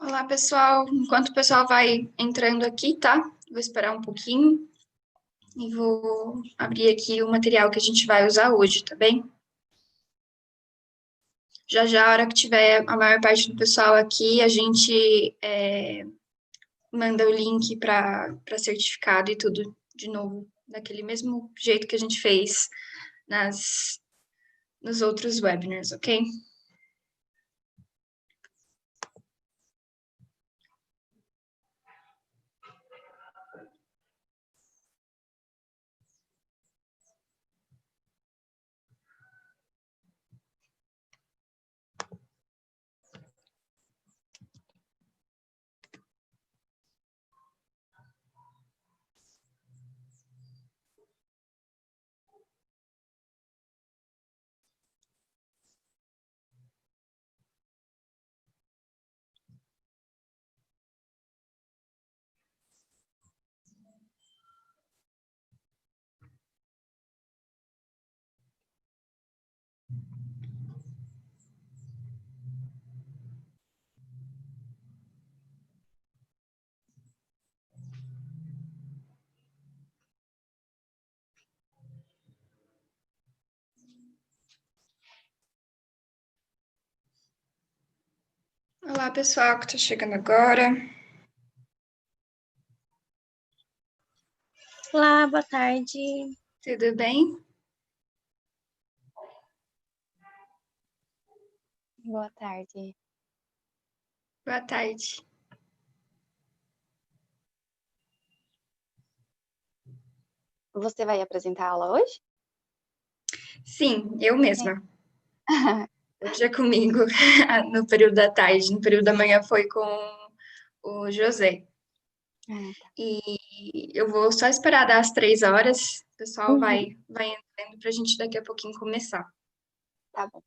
Olá, pessoal. Enquanto o pessoal vai entrando aqui, tá? Vou esperar um pouquinho e vou abrir aqui o material que a gente vai usar hoje, tá bem? Já já, a hora que tiver a maior parte do pessoal aqui, a gente manda o link para certificado e tudo de novo, daquele mesmo jeito que a gente fez nas, nos outros webinars, ok? Olá, pessoal que está chegando agora. Olá, boa tarde. Tudo bem? Boa tarde. Boa tarde. Você vai apresentar a aula hoje? Sim, eu mesma. Hoje é comigo, no período da tarde. No período da manhã foi com o José. Tá. E eu vou só esperar dar as 3 horas. O pessoal Uhum, vai entrando para a gente daqui a pouquinho começar. tá bom.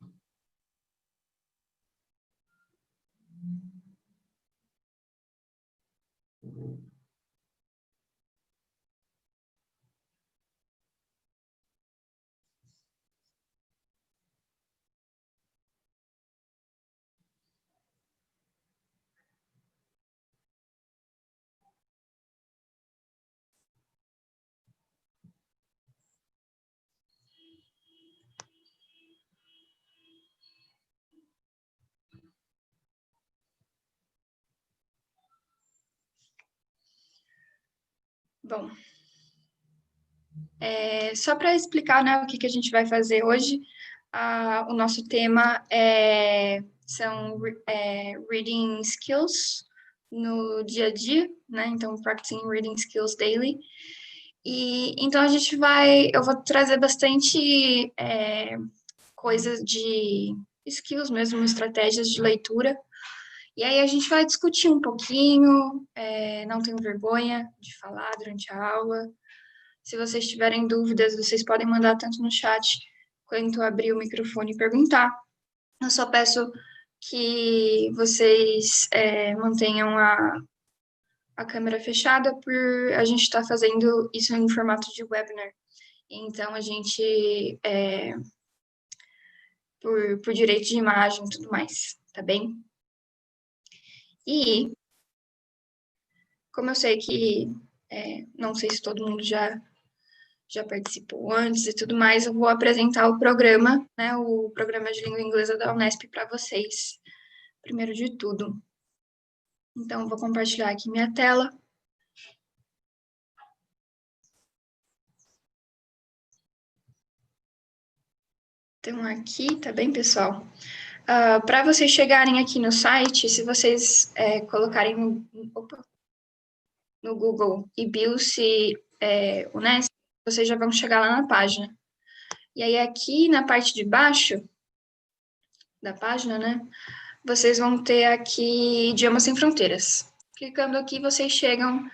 Bom, só para explicar, né, o que a gente vai fazer hoje, o nosso tema são reading skills no dia a dia, né? Então, practicing reading skills daily. E então eu vou trazer bastante coisas de skills mesmo, estratégias de leitura. E aí a gente vai discutir um pouquinho, não tenho vergonha de falar durante a aula. Se vocês tiverem dúvidas, vocês podem mandar tanto no chat quanto abrir o microfone e perguntar. Eu só peço que vocês mantenham a câmera fechada por a gente estar fazendo isso em formato de webinar. Então, a gente, por direito de imagem e tudo mais, tá bem? E, como eu sei que, não sei se todo mundo já participou antes e tudo mais, eu vou apresentar o programa, né, o programa de língua inglesa da Unesp para vocês, primeiro de tudo. Então, vou compartilhar aqui minha tela. Então, aqui, tá bem, pessoal? Para vocês chegarem aqui no site, se vocês colocarem no Google e Bilce Unesp, vocês já vão chegar lá na página. E aí, aqui na parte de baixo da página, né, vocês vão ter aqui Idiomas Sem Fronteiras. Clicando aqui, vocês chegam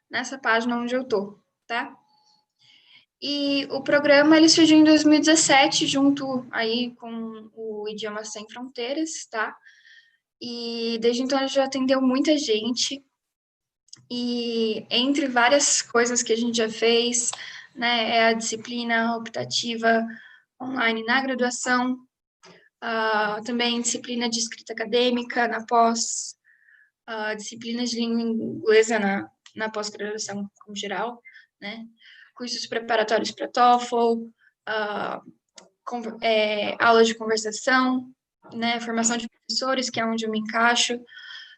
nessa página onde eu tô, tá? E o programa, ele surgiu em 2017, junto aí com o Idiomas Sem Fronteiras, tá? E desde então ele já atendeu muita gente. E entre várias coisas que a gente já fez, né, é a disciplina optativa online na graduação, também disciplina de escrita acadêmica na pós, disciplinas de língua inglesa na pós-graduação como geral, né? Cursos preparatórios para TOEFL, aulas de conversação, né? Formação de professores, que é onde eu me encaixo.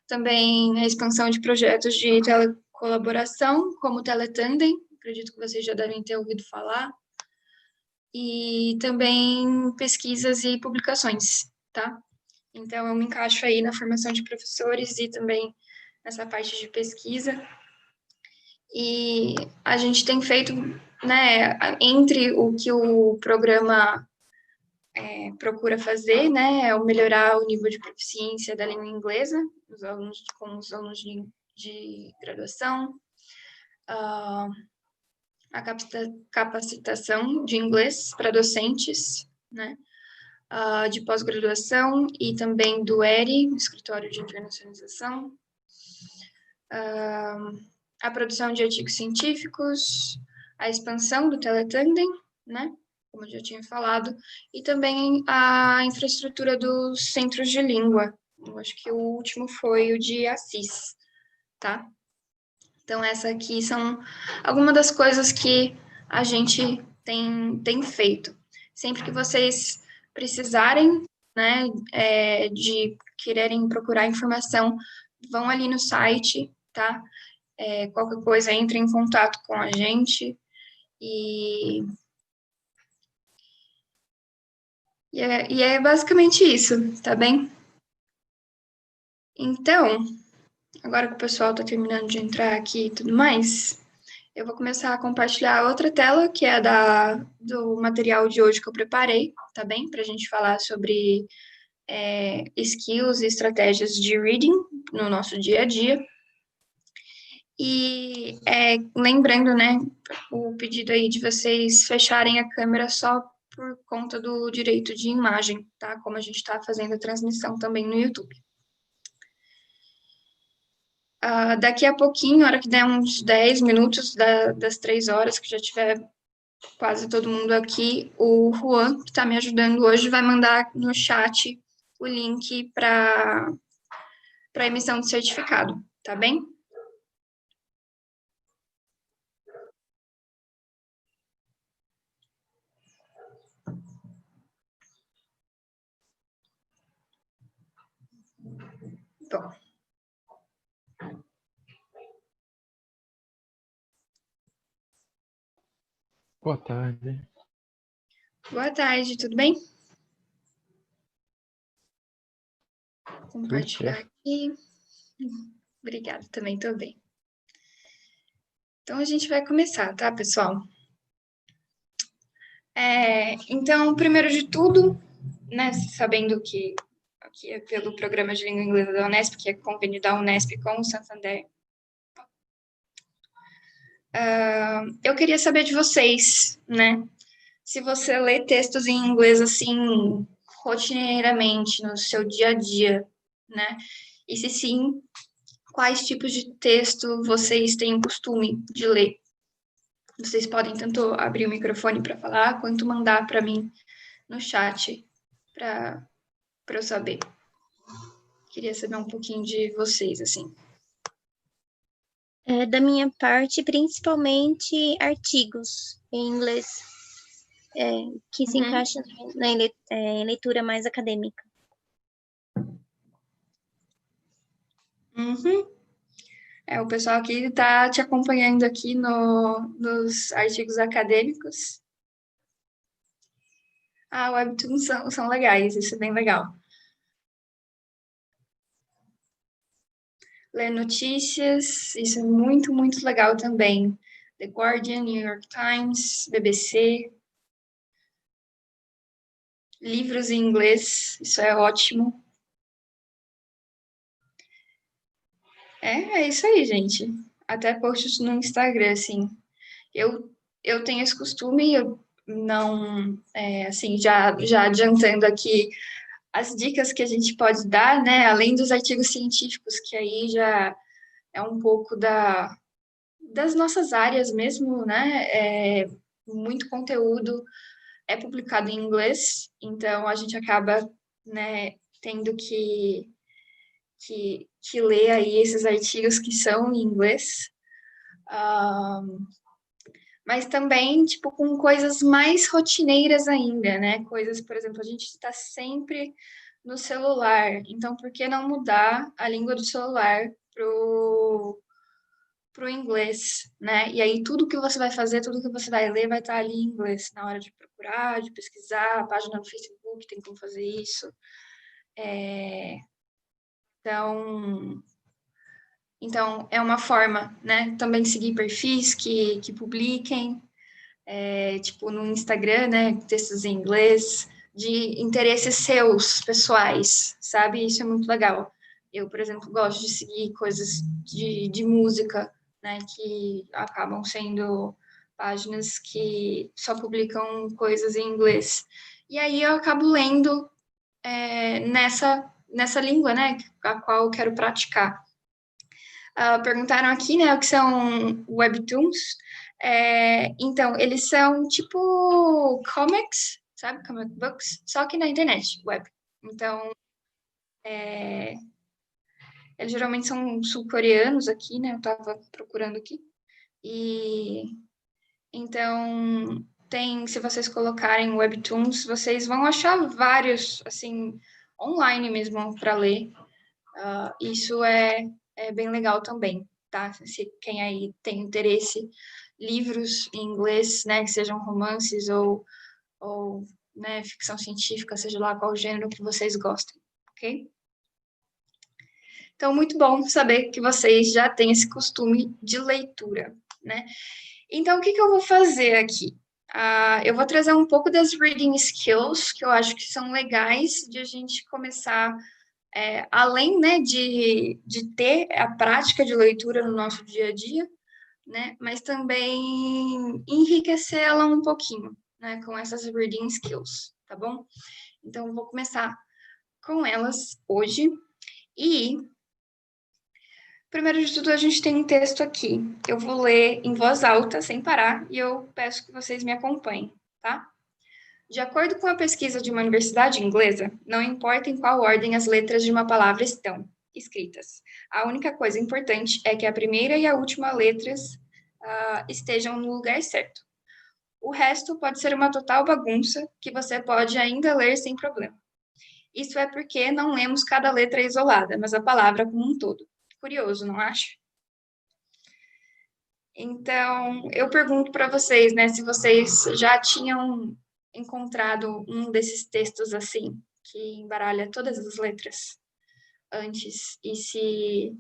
Também a expansão de projetos de telecolaboração, como o Teletandem, acredito que vocês já devem ter ouvido falar. E também pesquisas e publicações, tá? Então, eu me encaixo aí na formação de professores e também nessa parte de pesquisa. E a gente tem feito, né, entre o que o programa procura fazer, né, é o melhorar o nível de proficiência da língua inglesa, com os alunos de graduação, a capacitação de inglês para docentes, né, de pós-graduação e também do ERI, Escritório de Internacionalização, a produção de artigos científicos, a expansão do Teletandem, né, como eu já tinha falado, e também a infraestrutura dos centros de língua. Eu acho que o último foi o de Assis, tá? Então, essa aqui são algumas das coisas que a gente tem feito. Sempre que vocês precisarem, né, de quererem procurar informação, vão ali no site, tá? Qualquer coisa, entre em contato com a gente e é basicamente isso, tá bem? Então, agora que o pessoal está terminando de entrar aqui e tudo mais, eu vou começar a compartilhar outra tela, que é do material de hoje que eu preparei, tá bem? Para a gente falar sobre skills e estratégias de reading no nosso dia a dia. E lembrando, né, o pedido aí de vocês fecharem a câmera só por conta do direito de imagem, tá? Como a gente está fazendo a transmissão também no YouTube. Daqui a pouquinho, na hora que der uns 10 minutos das 3 horas, que já tiver quase todo mundo aqui, o Juan, que está me ajudando hoje, vai mandar no chat o link para a emissão do certificado, tá bem? Bom. Boa tarde. Boa tarde, tudo bem? Vou compartilhar aqui. Obrigada, também estou bem. Então, a gente vai começar, tá, pessoal? Então, primeiro de tudo, né, sabendo que aqui é pelo Programa de Língua Inglesa da Unesp, que é convênio da Unesp com o Santander, eu queria saber de vocês, né, se você lê textos em inglês, assim, rotineiramente, no seu dia a dia, né, e se sim, quais tipos de texto vocês têm o costume de ler? Vocês podem tanto abrir o microfone para falar, quanto mandar para mim no chat, para eu saber. Queria saber um pouquinho de vocês, assim. Da minha parte, principalmente artigos em inglês, que se encaixam em leitura mais acadêmica. O pessoal aqui está te acompanhando aqui nos artigos acadêmicos. Webtoons são legais, isso é bem legal. Ler notícias, isso é muito, muito legal também. The Guardian, New York Times, BBC. Livros em inglês, isso é ótimo. É isso aí, gente. Até posts no Instagram, assim. Eu tenho esse costume, eu não, assim, já adiantando aqui as dicas que a gente pode dar, né? Além dos artigos científicos, que aí já é um pouco das nossas áreas mesmo, né? Muito conteúdo é publicado em inglês, então a gente acaba, né, tendo que que lê aí esses artigos que são em inglês. Mas também, tipo, com coisas mais rotineiras ainda, né? Coisas, por exemplo, a gente está sempre no celular. Então, por que não mudar a língua do celular pro inglês, né? E aí tudo que você vai fazer, tudo que você vai ler vai estar ali em inglês, na hora de procurar, de pesquisar, a página no Facebook tem como fazer isso. Então, é uma forma, né? Também seguir perfis que publiquem, tipo no Instagram, né? Textos em inglês, de interesses seus, pessoais, sabe? Isso é muito legal. Eu, por exemplo, gosto de seguir coisas de música, né? Que acabam sendo páginas que só publicam coisas em inglês. E aí eu acabo lendo nessa língua, né? A qual eu quero praticar. Perguntaram aqui, né, o que são webtoons. Então, eles são tipo comics, sabe? Comic books, só que na internet, web. Então, eles geralmente são sul-coreanos aqui, né? Eu tava procurando aqui. E então, se vocês colocarem webtoons, vocês vão achar vários, assim, online mesmo para ler. Isso é bem legal também, tá? Se quem aí tem interesse, livros em inglês, né, que sejam romances ou né, ficção científica, seja lá qual gênero que vocês gostem, ok? Então, muito bom saber que vocês já têm esse costume de leitura, né? Então, o que eu vou fazer aqui? Eu vou trazer um pouco das reading skills, que eu acho que são legais de a gente começar além, né, de ter a prática de leitura no nosso dia a dia, né, mas também enriquecer ela um pouquinho, né, com essas reading skills, tá bom? Então, eu vou começar com elas hoje. E, primeiro de tudo, a gente tem um texto aqui. Eu vou ler em voz alta, sem parar, e eu peço que vocês me acompanhem, tá? De acordo com a pesquisa de uma universidade inglesa, não importa em qual ordem as letras de uma palavra estão escritas. A única coisa importante é que a primeira e a última letras estejam no lugar certo. O resto pode ser uma total bagunça que você pode ainda ler sem problema. Isso é porque não lemos cada letra isolada, mas a palavra como um todo. Curioso, não acha? Então, eu pergunto para vocês, né, se vocês já tinham encontrado um desses textos assim, que embaralha todas as letras antes, e se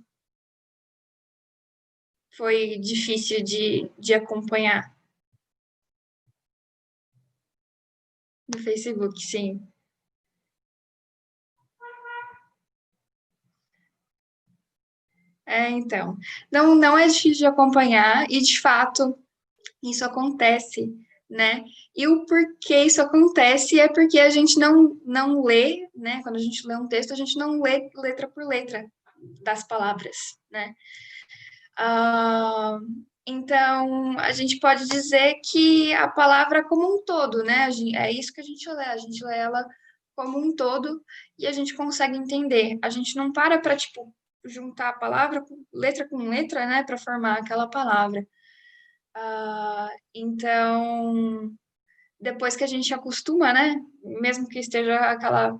foi difícil de acompanhar no Facebook, sim. Então, não é difícil de acompanhar, e de fato, isso acontece, né? E o porquê isso acontece é porque a gente não lê, né? Quando a gente lê um texto, a gente não lê letra por letra das palavras, né? Então, a gente pode dizer que a palavra como um todo, né? É isso que a gente lê ela como um todo e a gente consegue entender. A gente não para, tipo, juntar a palavra, letra com letra, né, para formar aquela palavra. Então, depois que a gente acostuma, né, mesmo que esteja aquela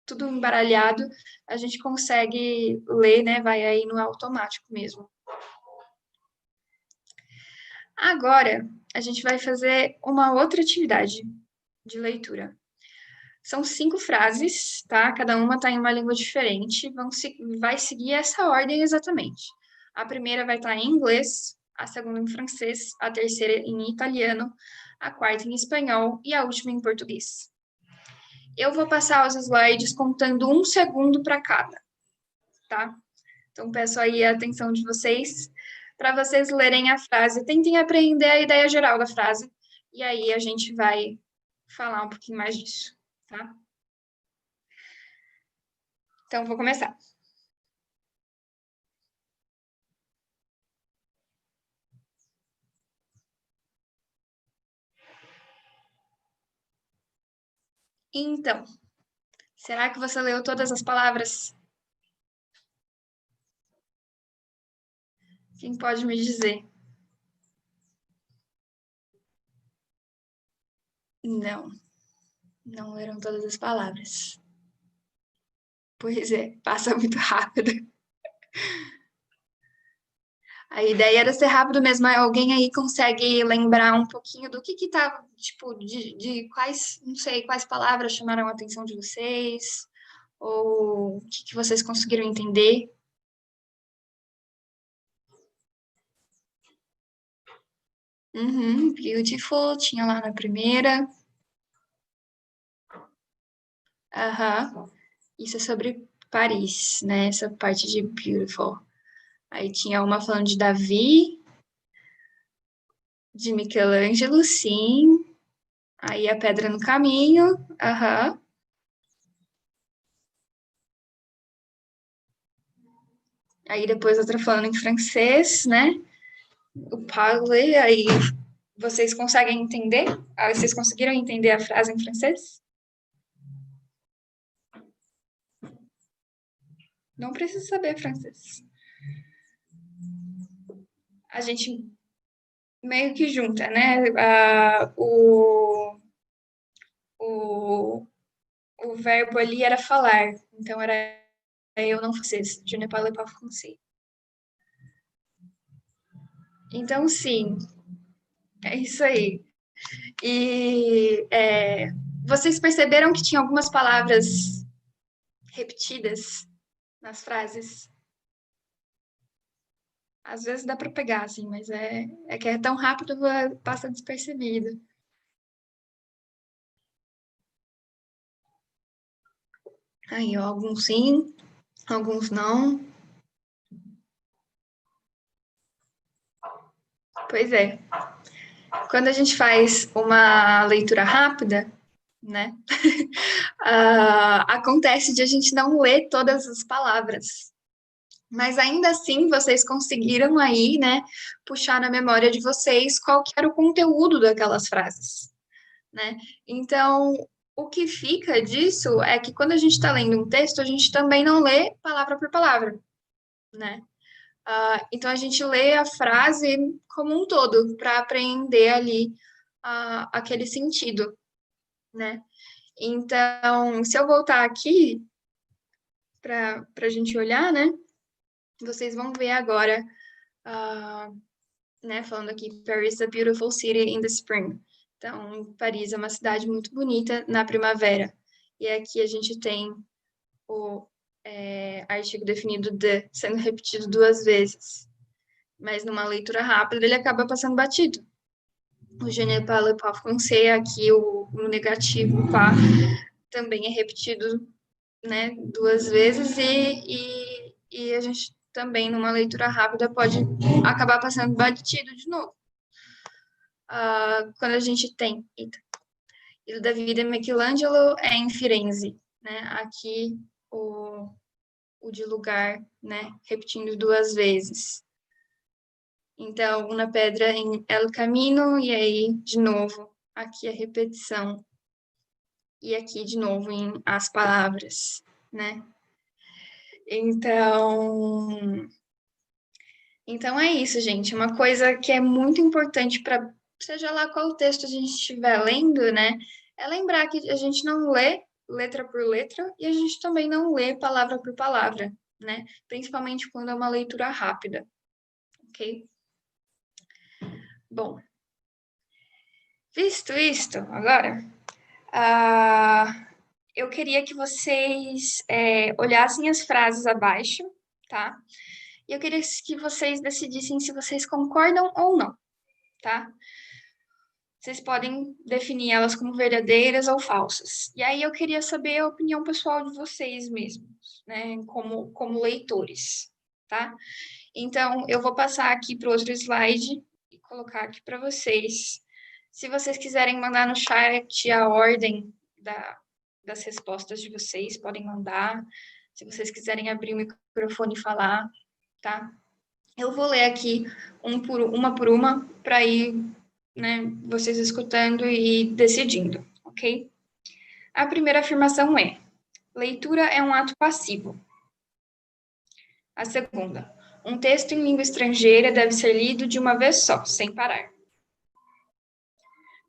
tudo embaralhado, a gente consegue ler, né, vai aí no automático mesmo. Agora, a gente vai fazer uma outra atividade de leitura. São 5 frases, tá? Cada uma está em uma língua diferente. Vai seguir essa ordem exatamente. A primeira vai estar em inglês, a segunda em francês, a terceira em italiano, a quarta em espanhol e a última em português. Eu vou passar os slides contando 1 segundo para cada, tá? Então, peço aí a atenção de vocês para vocês lerem a frase. Tentem aprender a ideia geral da frase. E aí a gente vai falar um pouquinho mais disso, tá? Então, vou começar. Então, será que você leu todas as palavras? Quem pode me dizer? Não leram todas as palavras. Pois é, passa muito rápido. A ideia era ser rápido mesmo. Alguém aí consegue lembrar um pouquinho do que tá, tipo, de quais, não sei, quais palavras chamaram a atenção de vocês? Ou o que vocês conseguiram entender? Beautiful, tinha lá na primeira. Aham. Isso é sobre Paris, né? Essa parte de beautiful. Aí tinha uma falando de Davi, de Michelangelo, sim. Aí a pedra no caminho. Aham. Aí depois outra falando em francês, né? O parler, aí vocês conseguem entender? Ah, vocês conseguiram entender a frase em francês? Não precisa saber francês. A gente meio que junta, né? O verbo ali era falar, então era eu não francês. Je ne parle pas français. Então, sim, é isso aí. E vocês perceberam que tinha algumas palavras repetidas nas frases? Às vezes dá para pegar, assim, mas é que é tão rápido, passa despercebido. Aí, ó, alguns sim, alguns não. Pois é. Quando a gente faz uma leitura rápida, né? Acontece de a gente não ler todas as palavras. Mas ainda assim, vocês conseguiram aí, né, puxar na memória de vocês qual que era o conteúdo daquelas frases, né? Então, o que fica disso é que quando a gente está lendo um texto, a gente também não lê palavra por palavra, né? Então, a gente lê a frase como um todo, para apreender ali aquele sentido, né? Então, se eu voltar aqui para a gente olhar, né? Vocês vão ver agora, né? Falando aqui, Paris is a beautiful city in the spring. Então, Paris é uma cidade muito bonita na primavera. E aqui a gente tem o artigo definido de sendo repetido 2 vezes. Mas numa leitura rápida, ele acaba passando batido. O je ne parle pas français, aqui o negativo pá, também é repetido, né, 2 vezes e a gente também, numa leitura rápida, pode acabar passando batido de novo. Quando a gente tem... Il David de Michelangelo é em Firenze, né? Aqui o de lugar, né? Repetindo 2 vezes. Então, uma pedra em El Camino, e aí, de novo, aqui a repetição. E aqui, de novo, em as palavras, né? Então é isso, gente. Uma coisa que é muito importante para, seja lá qual texto a gente estiver lendo, né? É lembrar que a gente não lê letra por letra e a gente também não lê palavra por palavra, né? Principalmente quando é uma leitura rápida, ok? Bom, visto isto, agora, eu queria que vocês olhassem as frases abaixo, tá? E eu queria que vocês decidissem se vocês concordam ou não, tá? Vocês podem definir elas como verdadeiras ou falsas. E aí eu queria saber a opinião pessoal de vocês mesmos, né? Como leitores, tá? Então, eu vou passar aqui para o outro slide e colocar aqui para vocês. Se vocês quiserem mandar no chat a ordem das respostas de vocês, podem mandar. Se vocês quiserem abrir o microfone e falar, tá? Eu vou ler aqui uma por uma para ir, né, vocês escutando e decidindo, ok? A primeira afirmação é: leitura é um ato passivo. A segunda: Um texto em língua estrangeira deve ser lido de uma vez só, sem parar.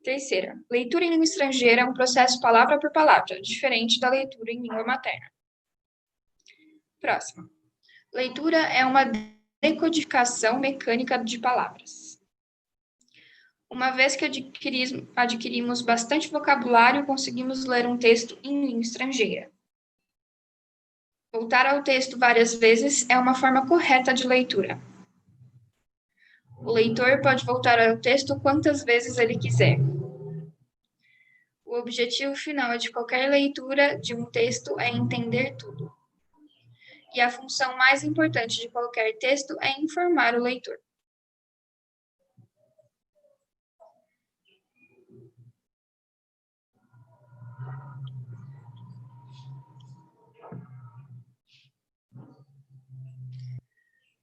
Terceira, leitura em língua estrangeira é um processo palavra por palavra, diferente da leitura em língua materna. Próxima. Leitura é uma decodificação mecânica de palavras. Uma vez que adquirimos bastante vocabulário, conseguimos ler um texto em língua estrangeira. Voltar ao texto várias vezes é uma forma correta de leitura. O leitor pode voltar ao texto quantas vezes ele quiser. O objetivo final de qualquer leitura de um texto é entender tudo. E a função mais importante de qualquer texto é informar o leitor.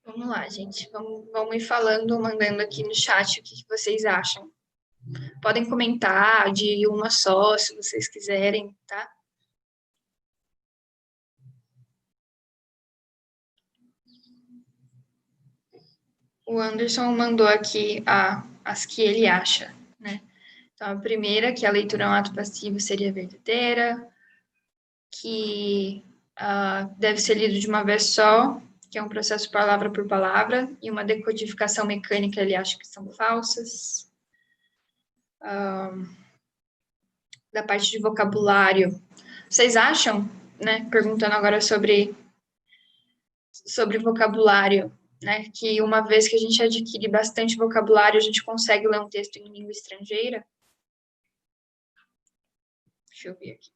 Vamos lá, gente. Vamos ir falando, mandando aqui no chat o que vocês acham. Podem comentar de uma só, se vocês quiserem, tá? O Anderson mandou aqui as que ele acha, né? Então, a primeira, que a leitura é um ato passivo, seria verdadeira, que deve ser lido de uma vez só, que é um processo palavra por palavra, e uma decodificação mecânica, ele acha que são falsas. Da parte de vocabulário, vocês acham, né, perguntando agora sobre vocabulário, né, que uma vez que a gente adquire bastante vocabulário, a gente consegue ler um texto em língua estrangeira? Deixa eu ver aqui.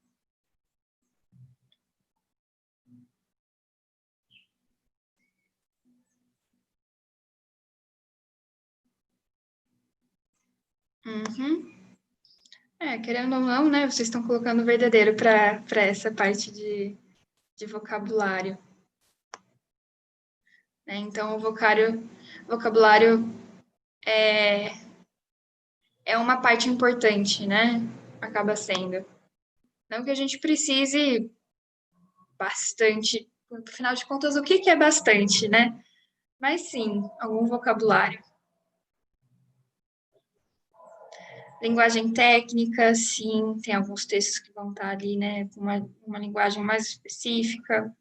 Querendo ou não, né, vocês estão colocando verdadeiro para essa parte de vocabulário. Né? Então, o vocabulário é uma parte importante, né? Acaba sendo. Não que a gente precise bastante, afinal de contas, o que é bastante, né? Mas sim, algum vocabulário. Linguagem técnica, sim, tem alguns textos que vão estar ali, né, com uma linguagem mais específica.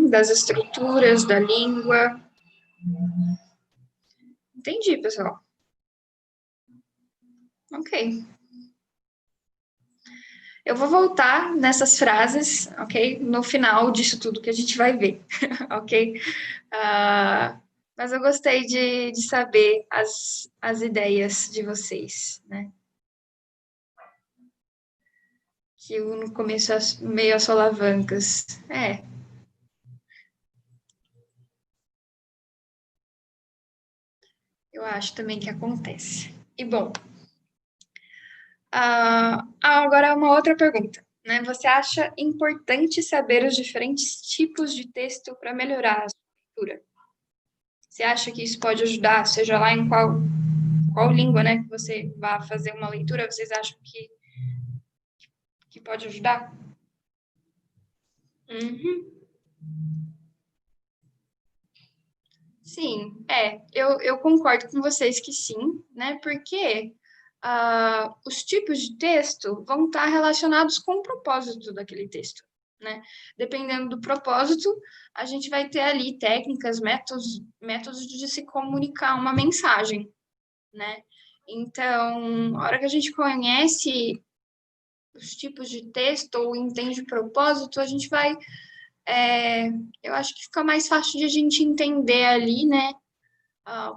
Das estruturas da língua. Entendi, pessoal. Ok. Eu vou voltar nessas frases, ok? No final disso tudo que a gente vai ver, ok? Mas eu gostei de saber as ideias de vocês, né? Que eu, no começo meio as solavancas. Eu acho também que acontece. E, bom, agora uma outra pergunta. Né? Você acha importante saber os diferentes tipos de texto para melhorar a sua leitura? Você acha que isso pode ajudar, seja lá em qual língua, né, que você vá fazer uma leitura, vocês acham que pode ajudar? Sim, eu concordo com vocês que sim, né, porque os tipos de texto vão estar relacionados com o propósito daquele texto, né? Dependendo do propósito, a gente vai ter ali técnicas, métodos de se comunicar uma mensagem, né? Então, a hora que a gente conhece os tipos de texto ou entende o propósito, a gente vai... eu acho que fica mais fácil de a gente entender ali, né?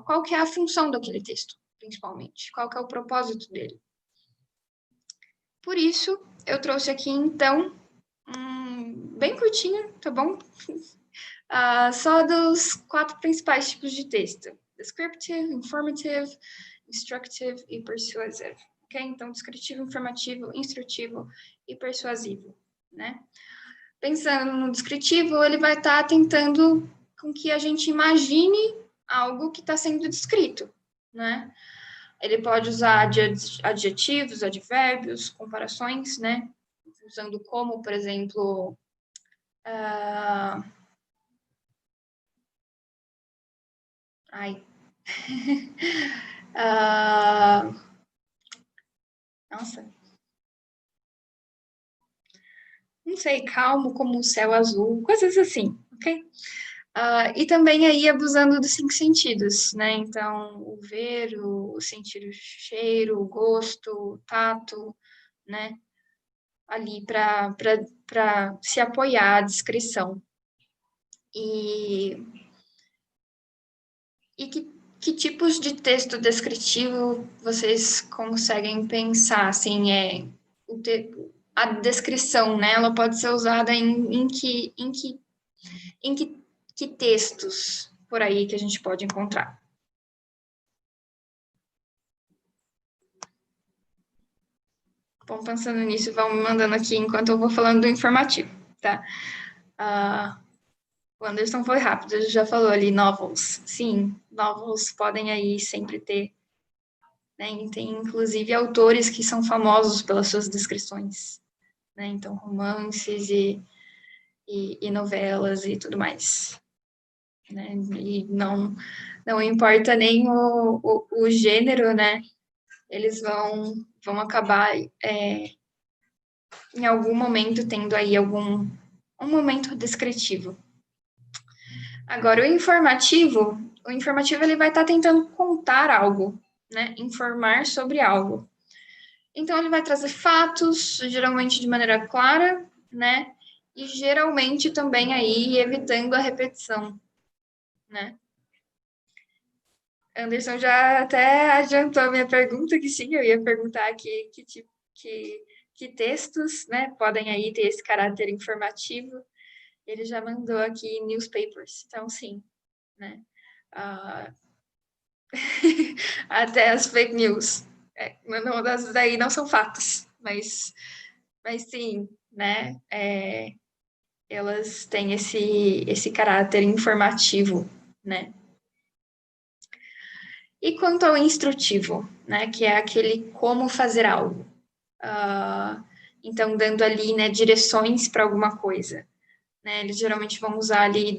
Qual que é a função daquele texto, principalmente. Qual que é o propósito dele. Por isso, eu trouxe aqui, então, bem curtinho, tá bom? Só dos 4 principais tipos de texto. Descriptive, informative, instructive e persuasive. Ok? Então, descritivo, informativo, instrutivo e persuasivo, né? Pensando no descritivo, ele vai estar tentando com que a gente imagine algo que está sendo descrito, né? Ele pode usar adjetivos, advérbios, comparações, né? Usando como, por exemplo, Ah, ai. Ah, nossa. Não sei, calmo como o céu azul, coisas assim, ok? E também aí abusando dos cinco sentidos, né? Então, o ver, o sentir o cheiro, o gosto, o tato, né? Ali para se apoiar à descrição. E que tipos de texto descritivo vocês conseguem pensar? Assim, a descrição, né? Ela pode ser usada em que textos por aí que a gente pode encontrar? Vão pensando nisso e vão me mandando aqui enquanto eu vou falando do informativo, tá? O Anderson foi rápido, ele já falou ali novels. Sim, novels podem aí sempre ter, né? E tem inclusive autores que são famosos pelas suas descrições, né? Então, romances e novelas e tudo mais, né? E não importa nem o gênero, né? Eles vão acabar em algum momento tendo aí um momento descritivo. Agora, o informativo ele vai estar tentando contar algo, né? Informar sobre algo. Então, ele vai trazer fatos, geralmente de maneira clara, né? E geralmente também aí evitando a repetição, né? Anderson já até adiantou a minha pergunta, que sim, eu ia perguntar aqui que textos, né, podem aí ter esse caráter informativo. Ele já mandou aqui newspapers, então sim, né? Uh, até as fake news. Não, das daí não são fatos, mas sim, né? Elas têm esse caráter informativo, né? E quanto ao instrutivo, né? Que é aquele como fazer algo. Então, dando ali, né, direções para alguma coisa. Né? Eles geralmente vão usar ali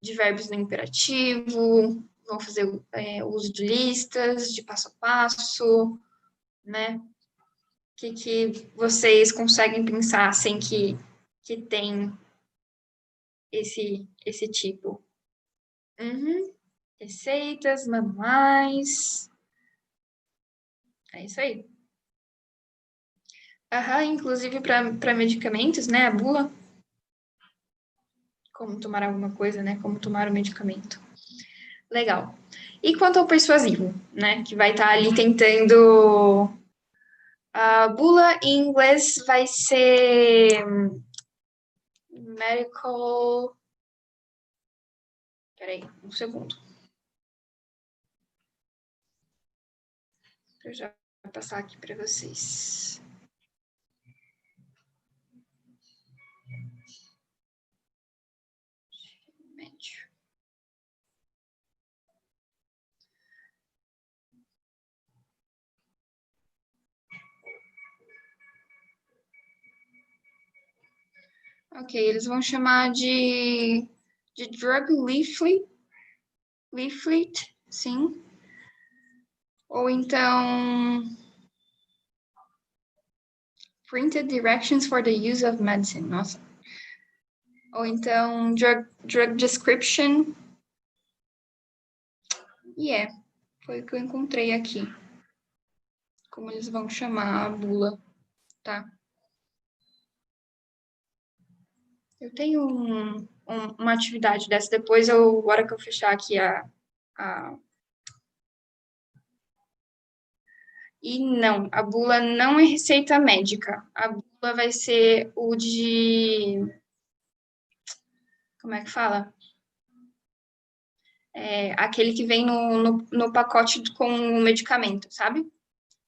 de verbos no imperativo, vão fazer uso de listas, de passo a passo, né? Que vocês conseguem pensar assim que tem esse tipo? Uhum. Receitas, manuais. É isso aí. Inclusive para medicamentos, né? A bula. Como tomar alguma coisa, né? Como tomar o medicamento. Legal. E quanto ao persuasivo, né? Que vai estar ali tentando. A bula em inglês vai ser medical. Peraí, um segundo. Eu já vou passar aqui para vocês. Médio. Ok, eles vão chamar de drug leaflet, sim. Ou então printed directions for the use of medicine, nossa. Ou então drug description. Foi o que eu encontrei aqui. Como eles vão chamar a bula, tá? Eu tenho uma atividade dessa, depois hora que eu fechar aqui E não, a bula não é receita médica. A bula vai ser o de... Como é que fala? Aquele que vem no pacote com o medicamento, sabe?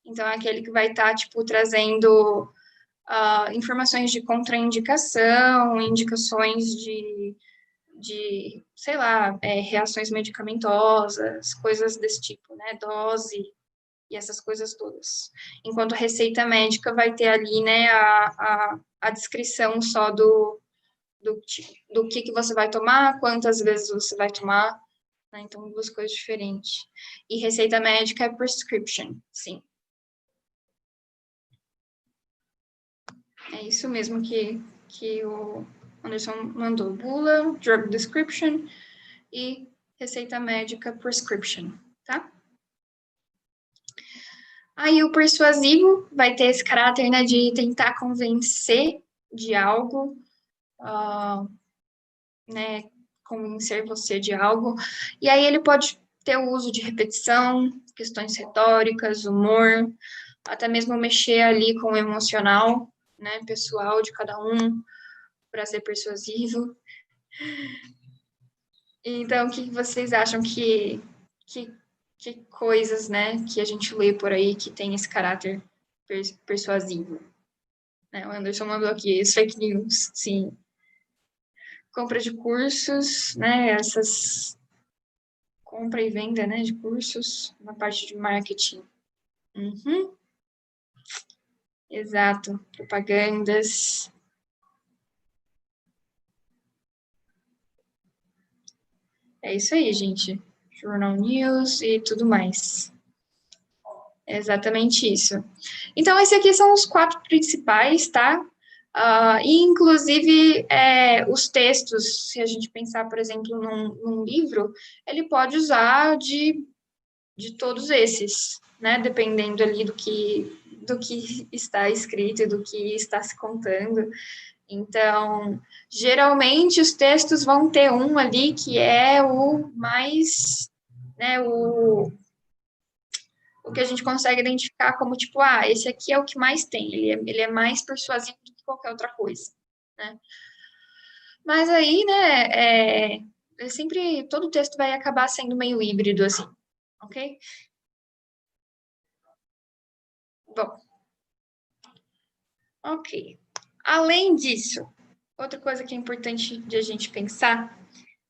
Então, é aquele que vai estar, tipo, trazendo informações de contraindicação, indicações de sei lá, reações medicamentosas, coisas desse tipo, né? Dose e essas coisas todas. Enquanto a receita médica vai ter ali, né, a descrição só do que você vai tomar, quantas vezes você vai tomar, né? Então, duas coisas diferentes. E receita médica é prescription, sim. É isso mesmo que o Anderson mandou. Bula, drug description e receita médica prescription, tá? Aí o persuasivo vai ter esse caráter, né, de tentar convencer de algo, né, convencer você de algo. E aí ele pode ter o uso de repetição, questões retóricas, humor, até mesmo mexer ali com o emocional, né, pessoal de cada um, para ser persuasivo. Então, o que vocês acham que coisas, né, que a gente lê por aí que tem esse caráter persuasivo? Né, o Anderson mandou aqui, fake news, sim. Compra de cursos, né, essas compra e venda, né, de cursos na parte de marketing. Uhum. Exato, propagandas. É isso aí, gente. Journal News e tudo mais. É exatamente isso. Então, esses aqui são os 4 principais, tá? E, inclusive, os textos, se a gente pensar, por exemplo, num livro, ele pode usar de todos esses, né? Dependendo ali do que está escrito e do que está se contando. Então, geralmente, os textos vão ter um ali que é o mais, né, o que a gente consegue identificar como, tipo, esse aqui é o que mais tem, ele é mais persuasivo do que qualquer outra coisa, né? Mas aí, né, sempre, todo texto vai acabar sendo meio híbrido, assim, ok? Bom, ok. Além disso, outra coisa que é importante de a gente pensar,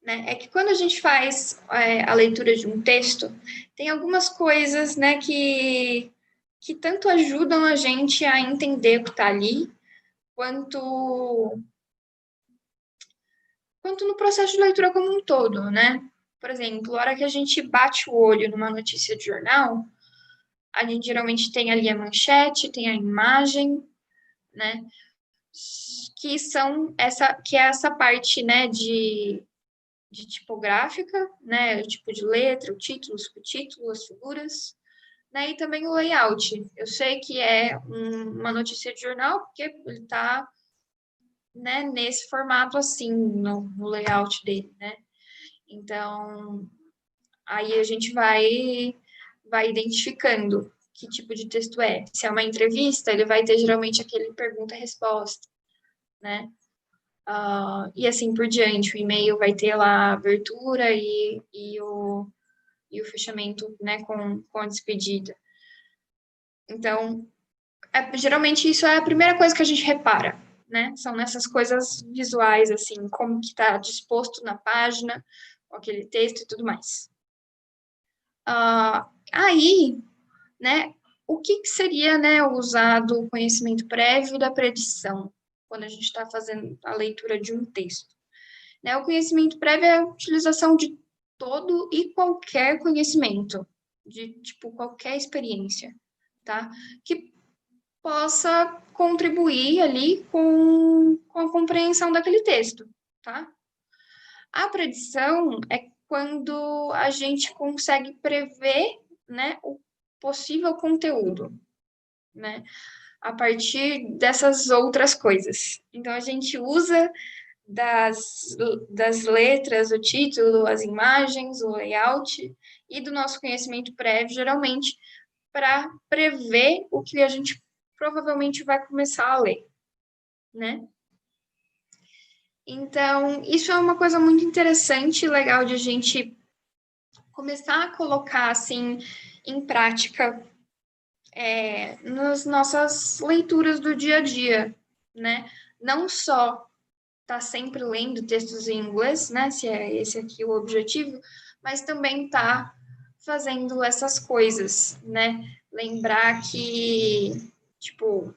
né, é que quando a gente faz a leitura de um texto, tem algumas coisas, né, que tanto ajudam a gente a entender o que está ali, quanto no processo de leitura como um todo, né? Por exemplo, a hora que a gente bate o olho numa notícia de jornal, a gente geralmente tem ali a manchete, tem a imagem, né? Que é essa parte, né, de tipográfica, né? O tipo de letra, o título, o subtítulo, as figuras, né? E também o layout. Eu sei que é uma notícia de jornal, porque ele está, né, nesse formato assim, no layout dele, né? Então, aí a gente vai identificando que tipo de texto é. Se é uma entrevista, ele vai ter geralmente aquele pergunta-resposta, né? E assim por diante. O e-mail vai ter lá a abertura e o fechamento, né, com a despedida. Então, geralmente isso é a primeira coisa que a gente repara, né? São nessas coisas visuais, assim, como que está disposto na página, aquele texto e tudo mais. Aí, né, o que seria, né, usado o conhecimento prévio da predição, quando a gente está fazendo a leitura de um texto? Né, o conhecimento prévio é a utilização de todo e qualquer conhecimento, de, tipo, qualquer experiência, tá? Que possa contribuir ali com a compreensão daquele texto, tá? A predição é quando a gente consegue prever, né, o possível conteúdo, né, a partir dessas outras coisas. Então, a gente usa das letras, o título, as imagens, o layout e do nosso conhecimento prévio, geralmente, para prever o que a gente provavelmente vai começar a ler, né? Então, isso é uma coisa muito interessante e legal de a gente começar a colocar, assim, em prática nas nossas leituras do dia a dia, né? Não só tá sempre lendo textos em inglês, né? Se é esse aqui o objetivo, mas também tá fazendo essas coisas, né? Lembrar que, tipo,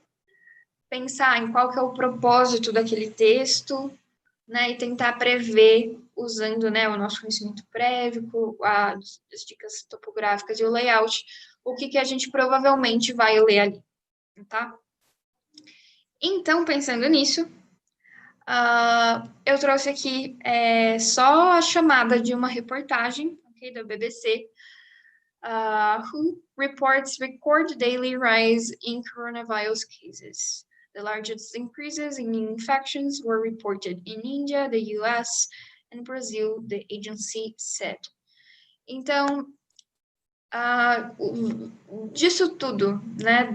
pensar em qual que é o propósito daquele texto, né, e tentar prever, usando, né, o nosso conhecimento prévio, as dicas topográficas e o layout, o que a gente provavelmente vai ler ali, tá? Então, pensando nisso, eu trouxe aqui só a chamada de uma reportagem, okay, da BBC, who reports record daily rise in coronavirus cases. The largest increases in new infections were reported in India, the US, and Brazil, the agency said. Então, disso tudo, né,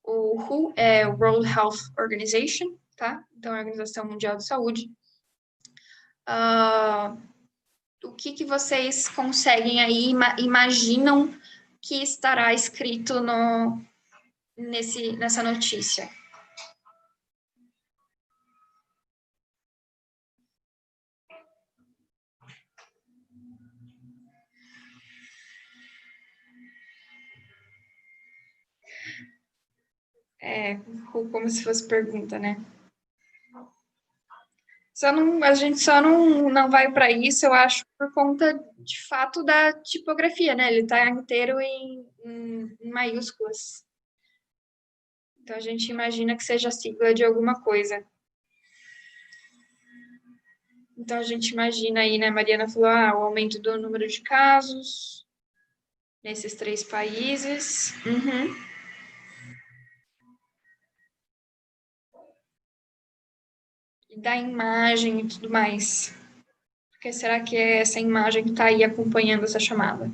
o WHO é o World Health Organization, tá? Então, a Organização Mundial de Saúde. O que vocês conseguem aí, imaginam que estará escrito nessa notícia? Como se fosse pergunta, né? A gente só não vai para isso, eu acho, por conta, de fato, da tipografia, né? Ele está inteiro em maiúsculas. Então, a gente imagina que seja a sigla de alguma coisa. Então, a gente imagina aí, né? Mariana falou, o aumento do número de casos nesses 3 países. E da imagem e tudo mais. Porque será que é essa imagem que está aí acompanhando essa chamada?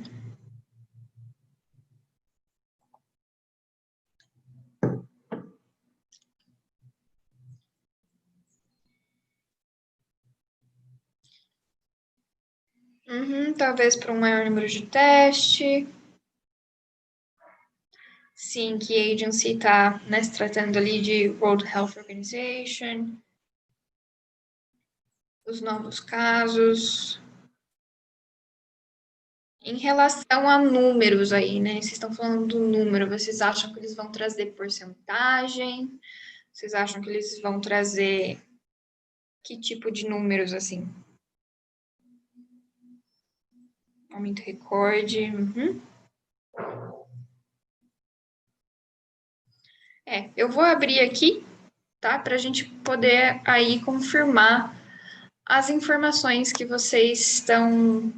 Talvez para um maior número de teste. Sim, que a agency está, né, se tratando ali de World Health Organization. Os novos casos. Em relação a números aí, né? Vocês estão falando do número, vocês acham que eles vão trazer porcentagem? Vocês acham que eles vão trazer que tipo de números, assim? Aumento recorde. Eu vou abrir aqui, tá? Para a gente poder aí confirmar as informações que vocês estão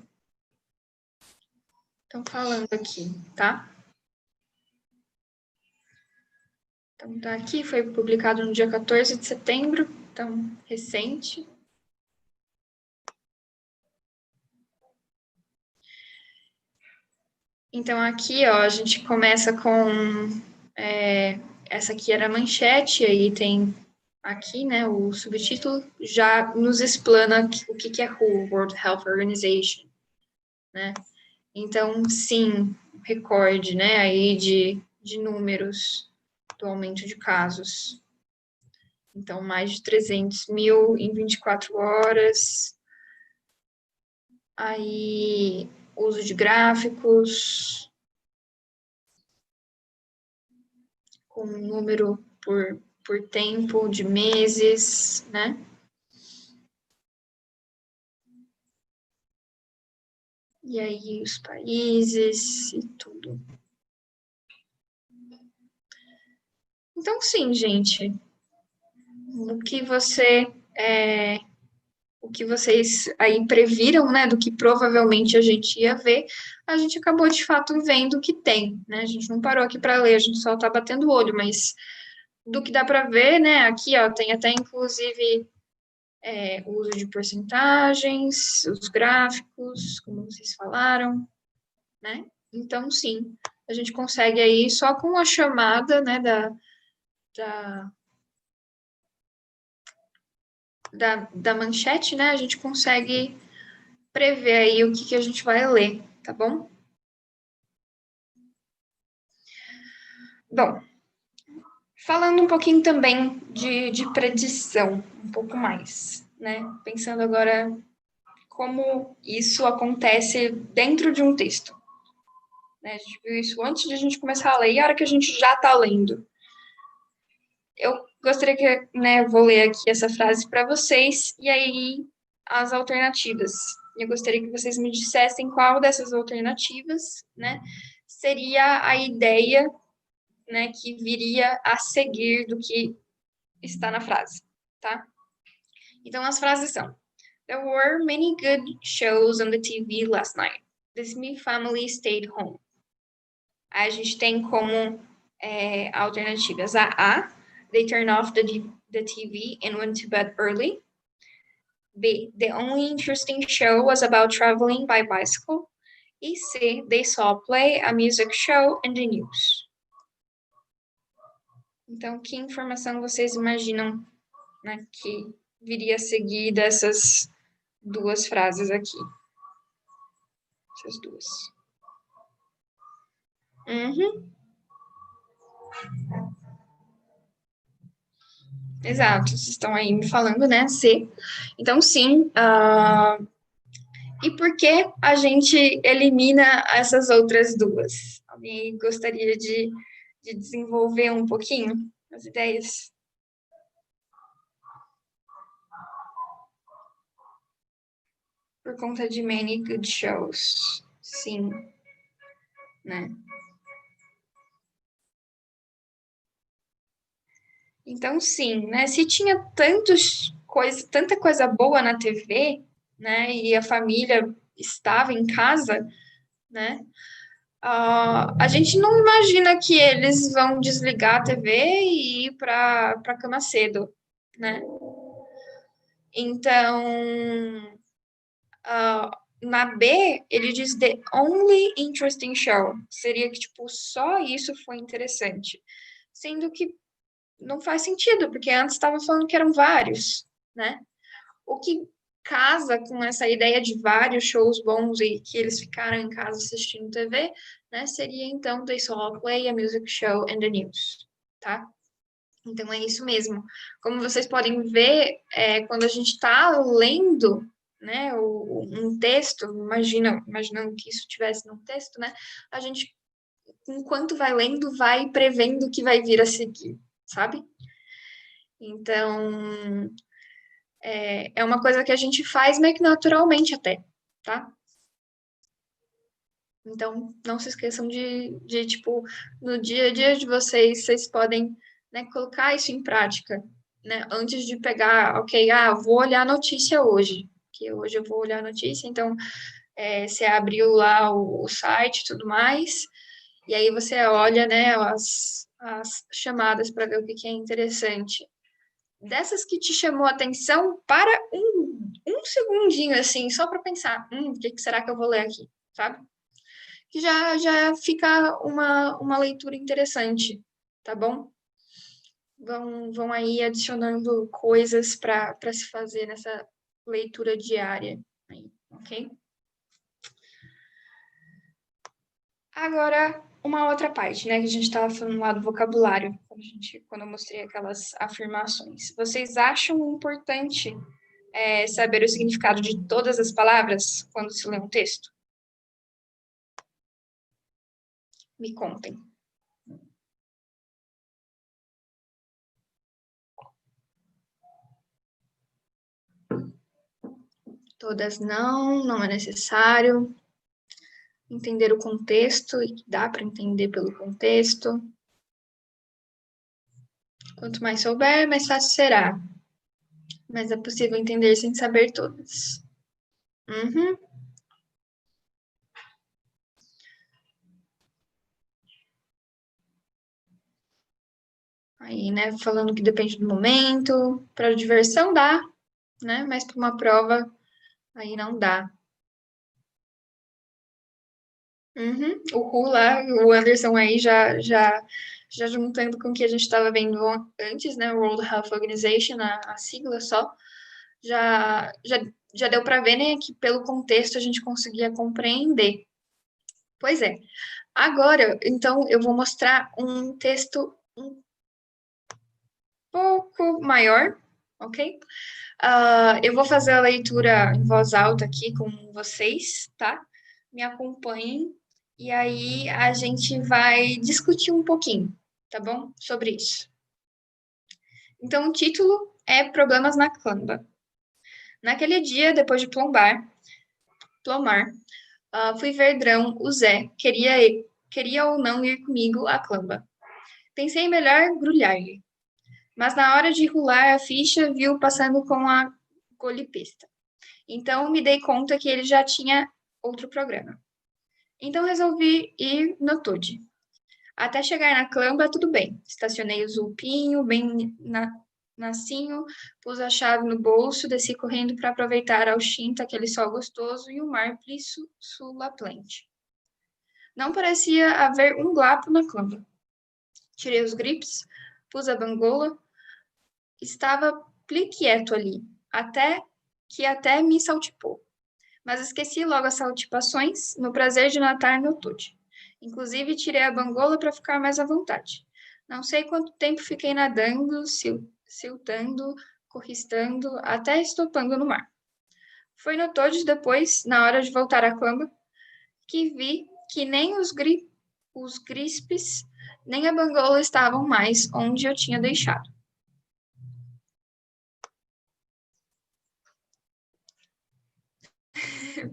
falando aqui, tá? Então, tá aqui, foi publicado no dia 14 de setembro, então, recente. Então, aqui, ó, a gente começa com... essa aqui era a manchete, aí tem aqui, né, o subtítulo, já nos explana o que é WHO, World Health Organization, né? Então, sim, recorde, né, aí de números do aumento de casos. Então, mais de 300 mil em 24 horas. Aí, uso de gráficos, com número por tempo de meses, né? E aí, os países e tudo. Então, sim, gente, o que vocês aí previram, né, do que provavelmente a gente ia ver, a gente acabou de fato vendo o que tem, né? A gente não parou aqui para ler, a gente só tá batendo o olho, mas do que dá para ver, né? Aqui, ó, tem até inclusive o uso de porcentagens, os gráficos, como vocês falaram, né? Então, sim, a gente consegue aí só com a chamada, né, da manchete, né, a gente consegue prever aí o que a gente vai ler, tá bom? Bom, falando um pouquinho também de predição, um pouco mais, né? Pensando agora como isso acontece dentro de um texto. Né? A gente viu isso antes de a gente começar a ler e a hora que a gente já está lendo. Eu gostaria que, né, vou ler aqui essa frase para vocês, e aí as alternativas. Eu gostaria que vocês me dissessem qual dessas alternativas, né, seria a ideia, né, que viria a seguir do que está na frase, tá? Então, as frases são: There were many good shows on the TV last night. The Smith family stayed home. Aí a gente tem como alternativas a They turned off the TV and went to bed early. B, the only interesting show was about traveling by bicycle. E C, they saw a play, a music show, and the news. Então, que informação vocês imaginam, né, que viria a seguir dessas duas frases aqui? Essas duas. Exato, vocês estão aí me falando, né? C. Então, sim. E por que a gente elimina essas outras duas? Alguém gostaria de desenvolver um pouquinho as ideias? Por conta de many good shows. Sim. Né? Então, sim, né? Se tinha tanta coisa boa na TV, né? E a família estava em casa, né? A gente não imagina que eles vão desligar a TV e ir para a cama cedo, né? Então, na B, ele diz the only interesting show. Seria que, tipo, só isso foi interessante. Sendo que não faz sentido, porque antes estava falando que eram vários, né? O que casa com essa ideia de vários shows bons e que eles ficaram em casa assistindo TV, né? Seria, então, They Saw a Play, a Music Show and the News, tá? Então, é isso mesmo. Como vocês podem ver, quando a gente está lendo, né, um texto, imaginando que isso tivesse num texto, né, a gente, enquanto vai lendo, vai prevendo o que vai vir a seguir, sabe? Então, é uma coisa que a gente faz meio que naturalmente até, tá? Então, não se esqueçam de tipo, no dia a dia de vocês podem, né, colocar isso em prática, né? Antes de pegar, ok, vou olhar a notícia hoje, que hoje eu vou olhar a notícia, então, você abriu lá o site e tudo mais, e aí você olha, né, as chamadas para ver o que é interessante. Dessas que te chamou a atenção, para um segundinho, assim, só para pensar, o que será que eu vou ler aqui, sabe? Que já fica uma leitura interessante, tá bom? Vão aí adicionando coisas para se fazer nessa leitura diária, aí, ok? Agora, uma outra parte, né, que a gente estava falando lá do vocabulário, quando eu mostrei aquelas afirmações. Vocês acham importante saber o significado de todas as palavras quando se lê um texto? Me contem. Todas não é necessário. Entender o contexto, e dá para entender pelo contexto. Quanto mais souber, mais fácil será. Mas é possível entender sem saber todas. Aí, né, falando que depende do momento. Para diversão dá, né? Mas para uma prova, aí não dá. O Ru lá, o Anderson aí já juntando com o que a gente estava vendo antes, né? World Health Organization, a sigla só, já deu para ver, né, que pelo contexto a gente conseguia compreender. Pois é. Agora, então, eu vou mostrar um texto um pouco maior, ok? Eu vou fazer a leitura em voz alta aqui com vocês, tá? Me acompanhem e aí a gente vai discutir um pouquinho, tá bom? Sobre isso. Então, o título é Problemas na Clumba. Naquele dia, depois de plomar, fui ver Drão, o Zé, queria ou não ir comigo à Clumba. Pensei melhor grulhar-lhe, mas na hora de rolar a ficha, viu passando com a golipista. Então, me dei conta que ele já tinha outro programa. Então, resolvi ir no Toad. Até chegar na Clumba, tudo bem. Estacionei o Zulpinho, bem nacinho, pus a chave no bolso, desci correndo para aproveitar ao Shinta, aquele sol gostoso, e o mar sulapente. Não parecia haver um glapo na Clumba. Tirei os grips, pus a bangola, estava pliquieto ali, até me saltipou. Mas esqueci logo as saltipações, no prazer de nadar no Toad. Inclusive, tirei a bangola para ficar mais à vontade. Não sei quanto tempo fiquei nadando, siltando, corristando, até estopando no mar. Foi no Toad depois, na hora de voltar à Clumba, que vi que nem os grispes, nem a bangola estavam mais onde eu tinha deixado.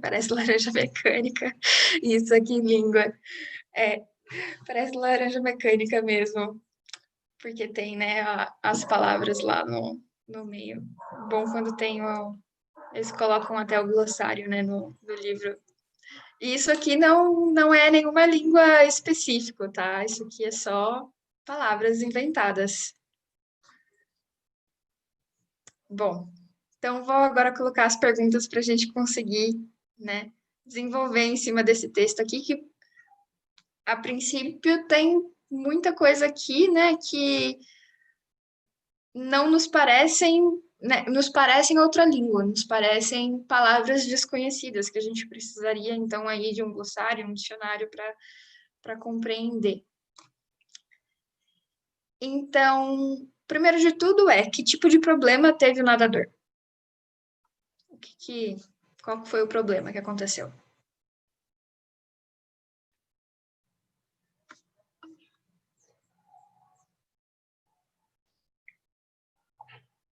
Parece laranja mecânica. Isso aqui, língua. Parece laranja mecânica mesmo. Porque tem, né, as palavras lá no meio. Bom quando tem eles colocam até o glossário, né, no livro. E isso aqui não é nenhuma língua específica, tá? Isso aqui é só palavras inventadas. Bom, então vou agora colocar as perguntas para a gente conseguir, né, desenvolver em cima desse texto aqui, que a princípio tem muita coisa aqui, né, que não nos parecem, né, nos parecem outra língua, nos parecem palavras desconhecidas que a gente precisaria então aí de um glossário, um dicionário para compreender. Então, primeiro de tudo que tipo de problema teve o nadador? Qual foi o problema que aconteceu?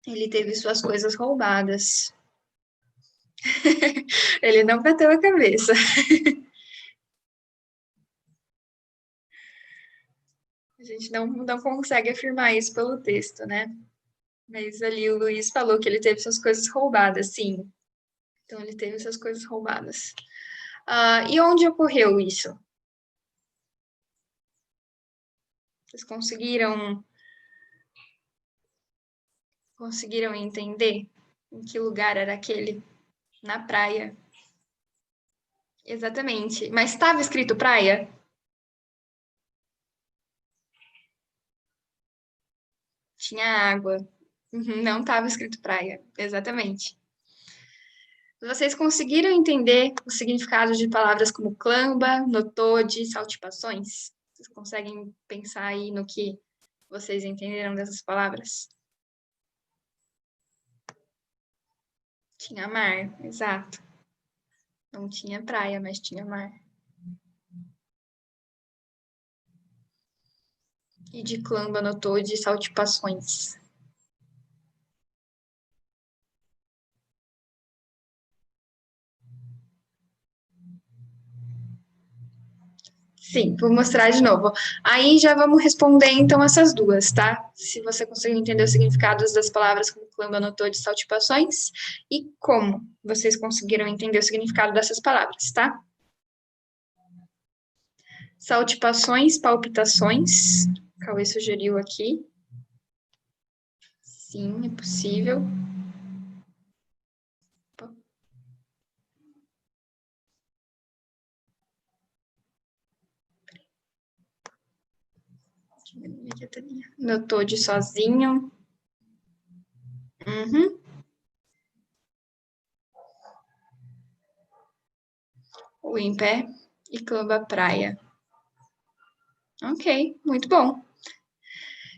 Ele teve suas coisas roubadas. Ele não bateu a cabeça. A gente não consegue afirmar isso pelo texto, né? Mas ali o Luiz falou que ele teve suas coisas roubadas, sim. Então ele teve suas coisas roubadas. E onde ocorreu isso? Vocês conseguiram entender em que lugar era aquele? Na praia. Exatamente. Mas estava escrito praia? Tinha água. Não estava escrito praia. Exatamente. Vocês conseguiram entender o significado de palavras como clambá, notode, saltipações? Vocês conseguem pensar aí no que vocês entenderam dessas palavras? Tinha mar, exato. Não tinha praia, mas tinha mar. E de clambá, notode, saltipações. Sim, vou mostrar de novo. Aí já vamos responder, então, essas duas, tá? Se você conseguiu entender os significados das palavras como clambá, notode, saltipações, e como vocês conseguiram entender o significado dessas palavras, tá? Saltipações, palpitações. Cauê sugeriu aqui. Sim, é possível. Notou de sozinho. O em pé e clambá praia. Ok, muito bom.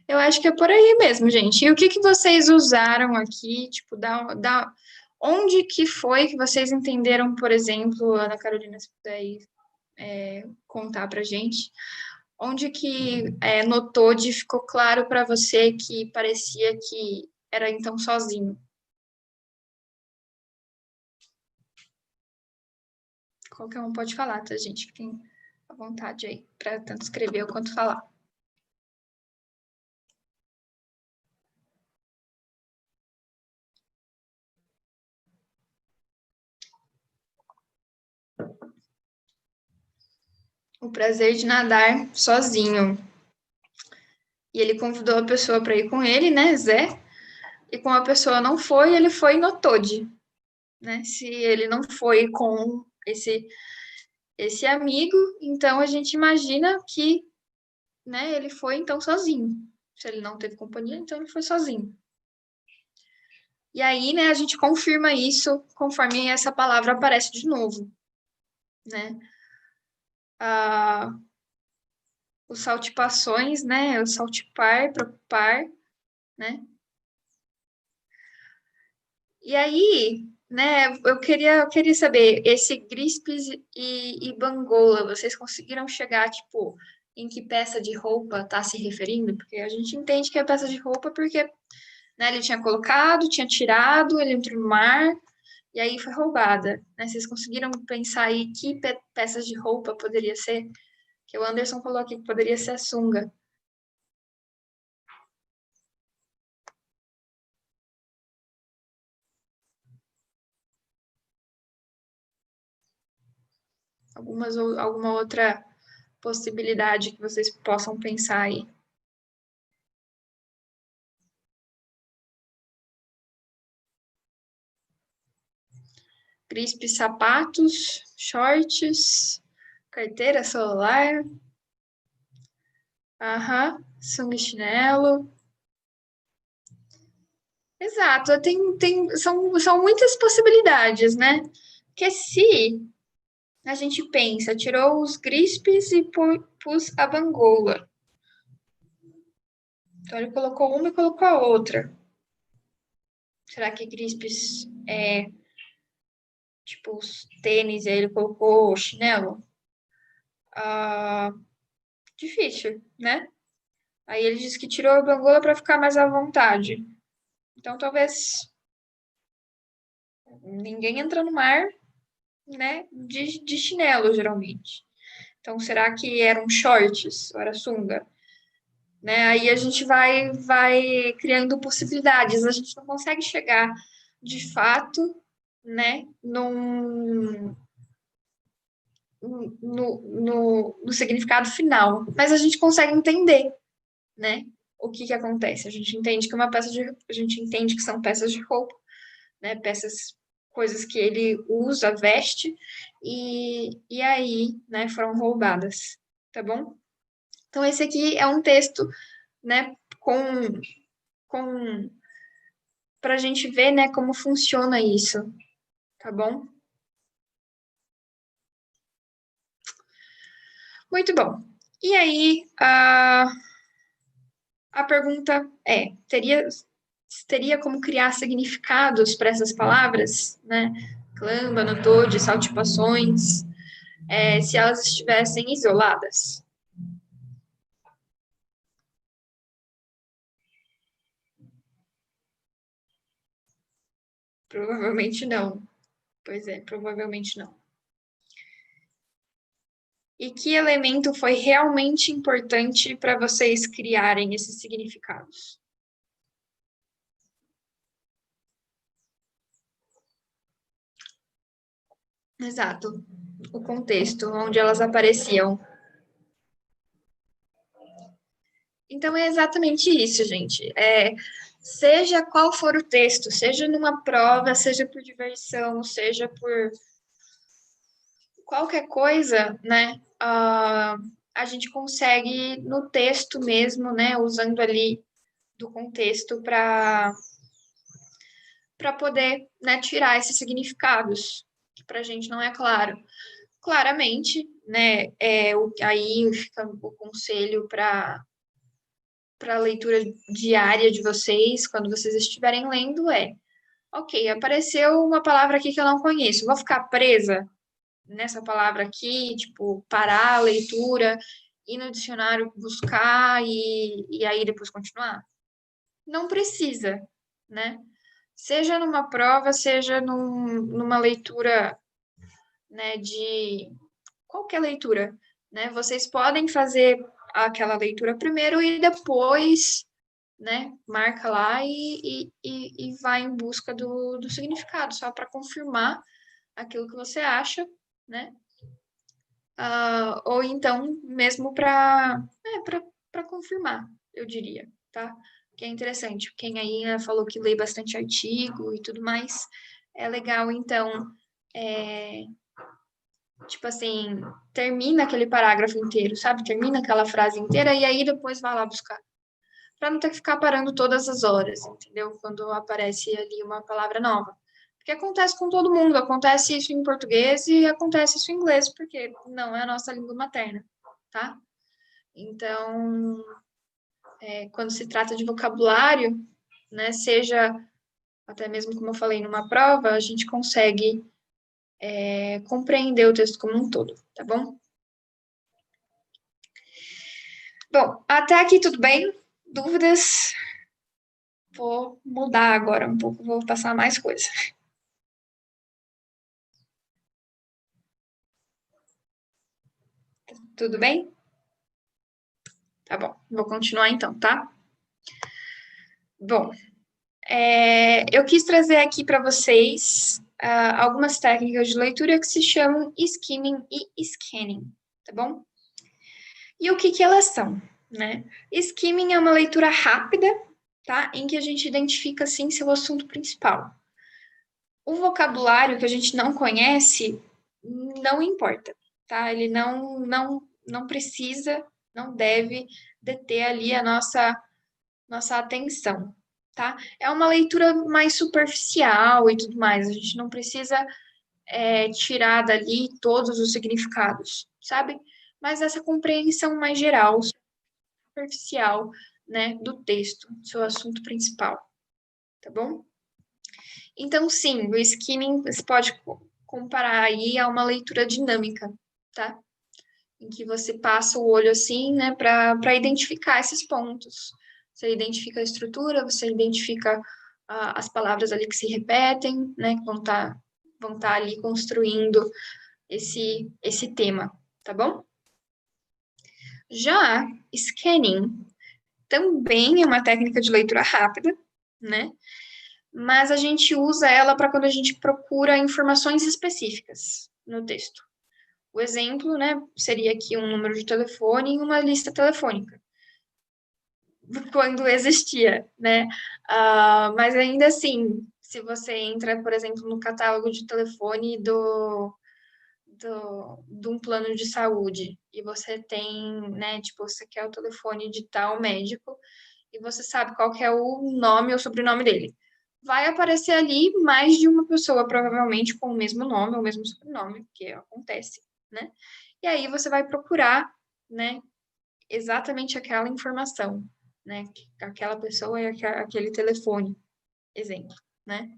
Eu acho que é por aí mesmo, gente. E o que vocês usaram aqui? Tipo, onde que foi que vocês entenderam, por exemplo, Ana Carolina, se puder aí, contar pra gente, Onde que no Toad ficou claro para você que parecia que era então sozinho? Qualquer um pode falar, tá, gente? Fiquem à vontade aí, para tanto escrever quanto falar. O prazer de nadar sozinho. E ele convidou a pessoa para ir com ele, né, Zé? E como a pessoa não foi, ele foi no Toad, né? Se ele não foi com esse amigo, então a gente imagina que, né, ele foi então sozinho. Se ele não teve companhia, então ele foi sozinho. E aí, né, a gente confirma isso conforme essa palavra aparece de novo, né? Os saltipações, né? O saltipar, preocupar, né? E aí, né, eu queria saber, esse Grispes e Bangola, vocês conseguiram chegar, tipo, em que peça de roupa tá se referindo? Porque a gente entende que é peça de roupa porque, né, ele tinha colocado, tinha tirado, ele entrou no mar, e aí foi roubada, né? Vocês conseguiram pensar aí que peças de roupa poderia ser? Que o Anderson falou aqui que poderia ser a sunga. Alguma outra possibilidade que vocês possam pensar aí? Crisp, sapatos, shorts, carteira, celular. Aham, sunga e chinelo. Exato, são muitas possibilidades, né? Porque se a gente pensa, tirou os grispes e pus a bangola. Então ele colocou uma e colocou a outra. Será que grispes é tipo os tênis e aí ele colocou o chinelo? Ah, difícil, né? Aí ele disse que tirou a bangola para ficar mais à vontade. Então talvez ninguém entra no mar, né, de chinelo, geralmente. Então, será que eram shorts ou era sunga? Né? Aí a gente vai criando possibilidades. A gente não consegue chegar, de fato, né, no significado final. Mas a gente consegue entender, né, o que acontece. A gente entende que a gente entende que são peças de roupa, né, peças, coisas que ele usa, veste, e aí, né, foram roubadas, tá bom? Então, esse aqui é um texto, né, com para a gente ver, né, como funciona isso, tá bom? Muito bom. E aí, a pergunta é, teria como criar significados para essas palavras, né? Clamba, notode, saltipações, se elas estivessem isoladas? Provavelmente não. Pois é, provavelmente não. E que elemento foi realmente importante para vocês criarem esses significados? Exato. O contexto onde elas apareciam. Então é exatamente isso, gente. Seja qual for o texto, seja numa prova, seja por diversão, seja por qualquer coisa, né? A gente consegue no texto mesmo, né? Usando ali do contexto para poder, né, tirar esses significados que para a gente não é claro. Claramente, né? Aí fica o conselho para a leitura diária de vocês, quando vocês estiverem lendo, ok, apareceu uma palavra aqui que eu não conheço, vou ficar presa nessa palavra aqui, tipo, parar a leitura ir no dicionário buscar e aí depois continuar? Não precisa, né? Seja numa prova, seja numa leitura, né, de qualquer leitura, né? Vocês podem fazer aquela leitura primeiro e depois, né, marca lá e vai em busca do significado, só para confirmar aquilo que você acha, né? Ou então, mesmo para confirmar, eu diria, tá? Que é interessante. Quem aí, né, falou que lê bastante artigo e tudo mais, é legal, então, tipo assim, termina aquele parágrafo inteiro, sabe? Termina aquela frase inteira e aí depois vai lá buscar. Para não ter que ficar parando todas as horas, entendeu? Quando aparece ali uma palavra nova. Porque acontece com todo mundo, acontece isso em português e acontece isso em inglês, porque não é a nossa língua materna, tá? Então, quando se trata de vocabulário, né, seja até mesmo como eu falei numa prova, a gente consegue compreender o texto como um todo, tá bom? Bom, até aqui tudo bem? Dúvidas? Vou mudar agora um pouco, vou passar mais coisa. Tudo bem? Tá bom, vou continuar então, tá? Bom, eu quis trazer aqui para vocês algumas técnicas de leitura que se chamam skimming e scanning, tá bom? E o que elas são, né? Skimming é uma leitura rápida, tá? Em que a gente identifica, assim, seu assunto principal. O vocabulário que a gente não conhece, não importa, tá? Ele não precisa, não deve deter ali a nossa atenção, tá? É uma leitura mais superficial e tudo mais. A gente não precisa tirar dali todos os significados, sabe? Mas essa compreensão mais geral, superficial, né, do texto, seu assunto principal, tá bom? Então, sim, o skimming você pode comparar aí a uma leitura dinâmica, tá? Em que você passa o olho assim, né, para identificar esses pontos. Você identifica a estrutura, você identifica as palavras ali que se repetem, né, que vão tá ali construindo esse tema, tá bom? Já scanning também é uma técnica de leitura rápida, né? Mas a gente usa ela para quando a gente procura informações específicas no texto. O exemplo, né, seria aqui um número de telefone em uma lista telefônica, quando existia, né? Mas ainda assim, se você entra, por exemplo, no catálogo de telefone de um plano de saúde e você tem, né, tipo, você quer o telefone de tal médico e você sabe qual que é o nome ou sobrenome dele. Vai aparecer ali mais de uma pessoa, provavelmente com o mesmo nome ou o mesmo sobrenome, que acontece, né? E aí você vai procurar, né, exatamente aquela informação, né? Aquela pessoa e aquele telefone, exemplo, né?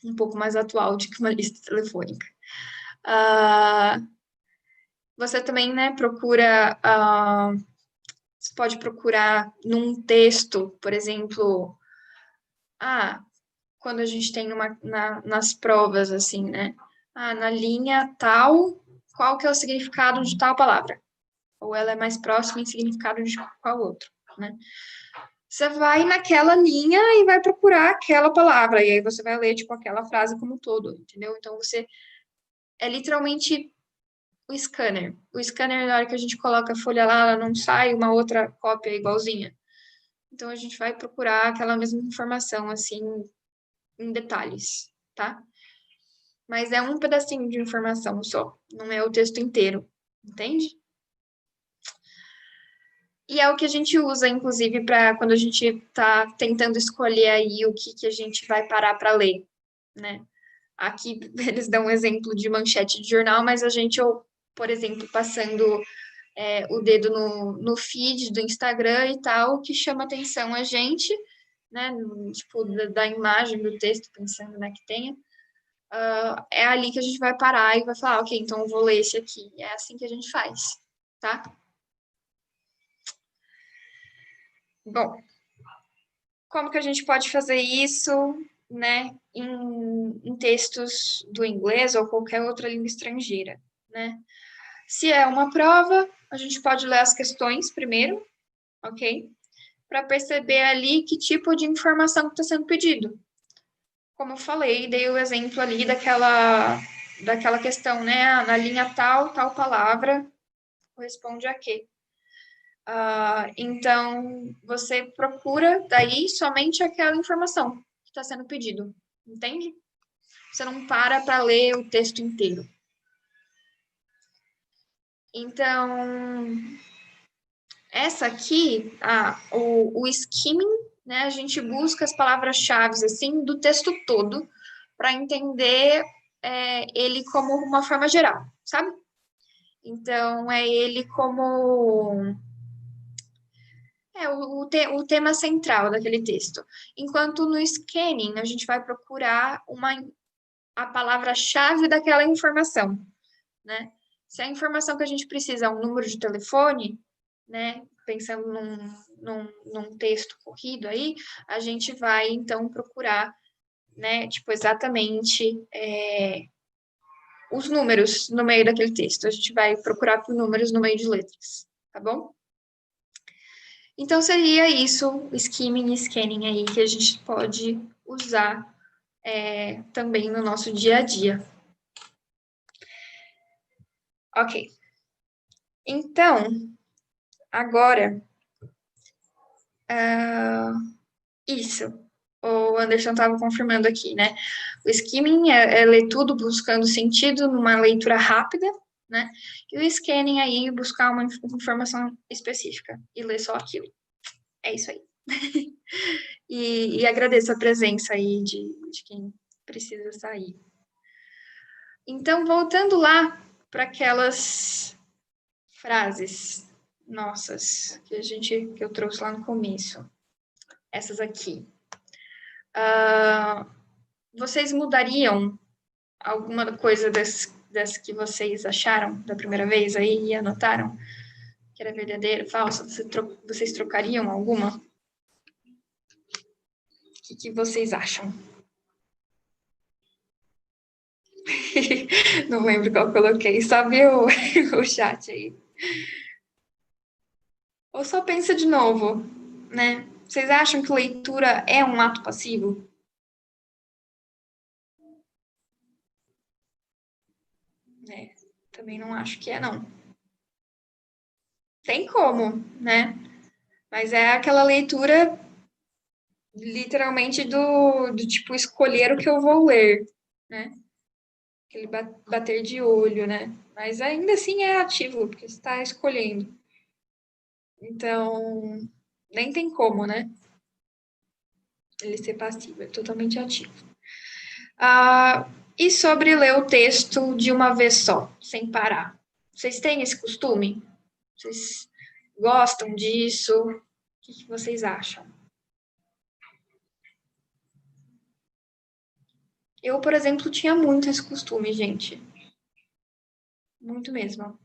Um pouco mais atual do que uma lista telefônica. Você também, né, procura, você pode procurar num texto, por exemplo, quando a gente tem nas provas, assim, né, na linha tal, qual que é o significado de tal palavra? Ou ela é mais próxima em significado de qual outro, né? Você vai naquela linha e vai procurar aquela palavra, e aí você vai ler, tipo, aquela frase como um todo, entendeu? Então, você é literalmente o scanner. O scanner, na hora que a gente coloca a folha lá, ela não sai uma outra cópia igualzinha. Então, a gente vai procurar aquela mesma informação, assim, em detalhes, tá? Mas é um pedacinho de informação só, não é o texto inteiro, entende? E é o que a gente usa, inclusive, para quando a gente está tentando escolher aí o que a gente vai parar para ler, né? Aqui eles dão um exemplo de manchete de jornal, mas a gente, por exemplo, passando o dedo no feed do Instagram e tal, que chama atenção a gente, né? Tipo, da imagem, do texto, pensando, né, que tenha. É ali que a gente vai parar e vai falar, ok, então eu vou ler esse aqui. É assim que a gente faz, tá? Bom, como que a gente pode fazer isso, né, em textos do inglês ou qualquer outra língua estrangeira, né? Se é uma prova, a gente pode ler as questões primeiro, ok? Para perceber ali que tipo de informação está sendo pedido. Como eu falei, dei o exemplo ali daquela questão, né? Na linha tal palavra corresponde a quê? Então, você procura daí somente aquela informação que está sendo pedido, entende? Você não para ler o texto inteiro. Então, essa aqui, o skimming, né? A gente busca as palavras-chave assim do texto todo para entender ele como uma forma geral, sabe? Então, é ele como o tema central daquele texto. Enquanto no scanning, a gente vai procurar a palavra-chave daquela informação, né? Se a informação que a gente precisa é um número de telefone, né? Pensando num texto corrido aí, a gente vai, então, procurar, né? Tipo, exatamente os números no meio daquele texto. A gente vai procurar por números no meio de letras, tá bom? Então, seria isso, o skimming e scanning aí, que a gente pode usar também no nosso dia a dia. Ok. Então, agora, isso. O Anderson estava confirmando aqui, né? O skimming é ler tudo buscando sentido numa leitura rápida, né? E o scanning aí, buscar uma informação específica e ler só aquilo. É isso aí. E agradeço a presença aí de quem precisa sair. Então, voltando lá para aquelas frases nossas que eu trouxe lá no começo. Essas aqui. Vocês mudariam alguma coisa das que vocês acharam da primeira vez aí e anotaram? Que era verdadeira, falsa? Vocês trocariam alguma? O que vocês acham? Não lembro qual coloquei, só viu o chat aí. Ou só pensa de novo, né? Vocês acham que leitura é um ato passivo? Também não acho que é, não. Tem como, né? Mas é aquela leitura literalmente do tipo escolher o que eu vou ler, né? Aquele bater de olho, né? Mas ainda assim é ativo, porque você está escolhendo. Então, nem tem como, né? Ele ser passivo, é totalmente ativo. E sobre ler o texto de uma vez só, sem parar? Vocês têm esse costume? Vocês gostam disso? O que vocês acham? Eu, por exemplo, tinha muito esse costume, gente. Muito mesmo.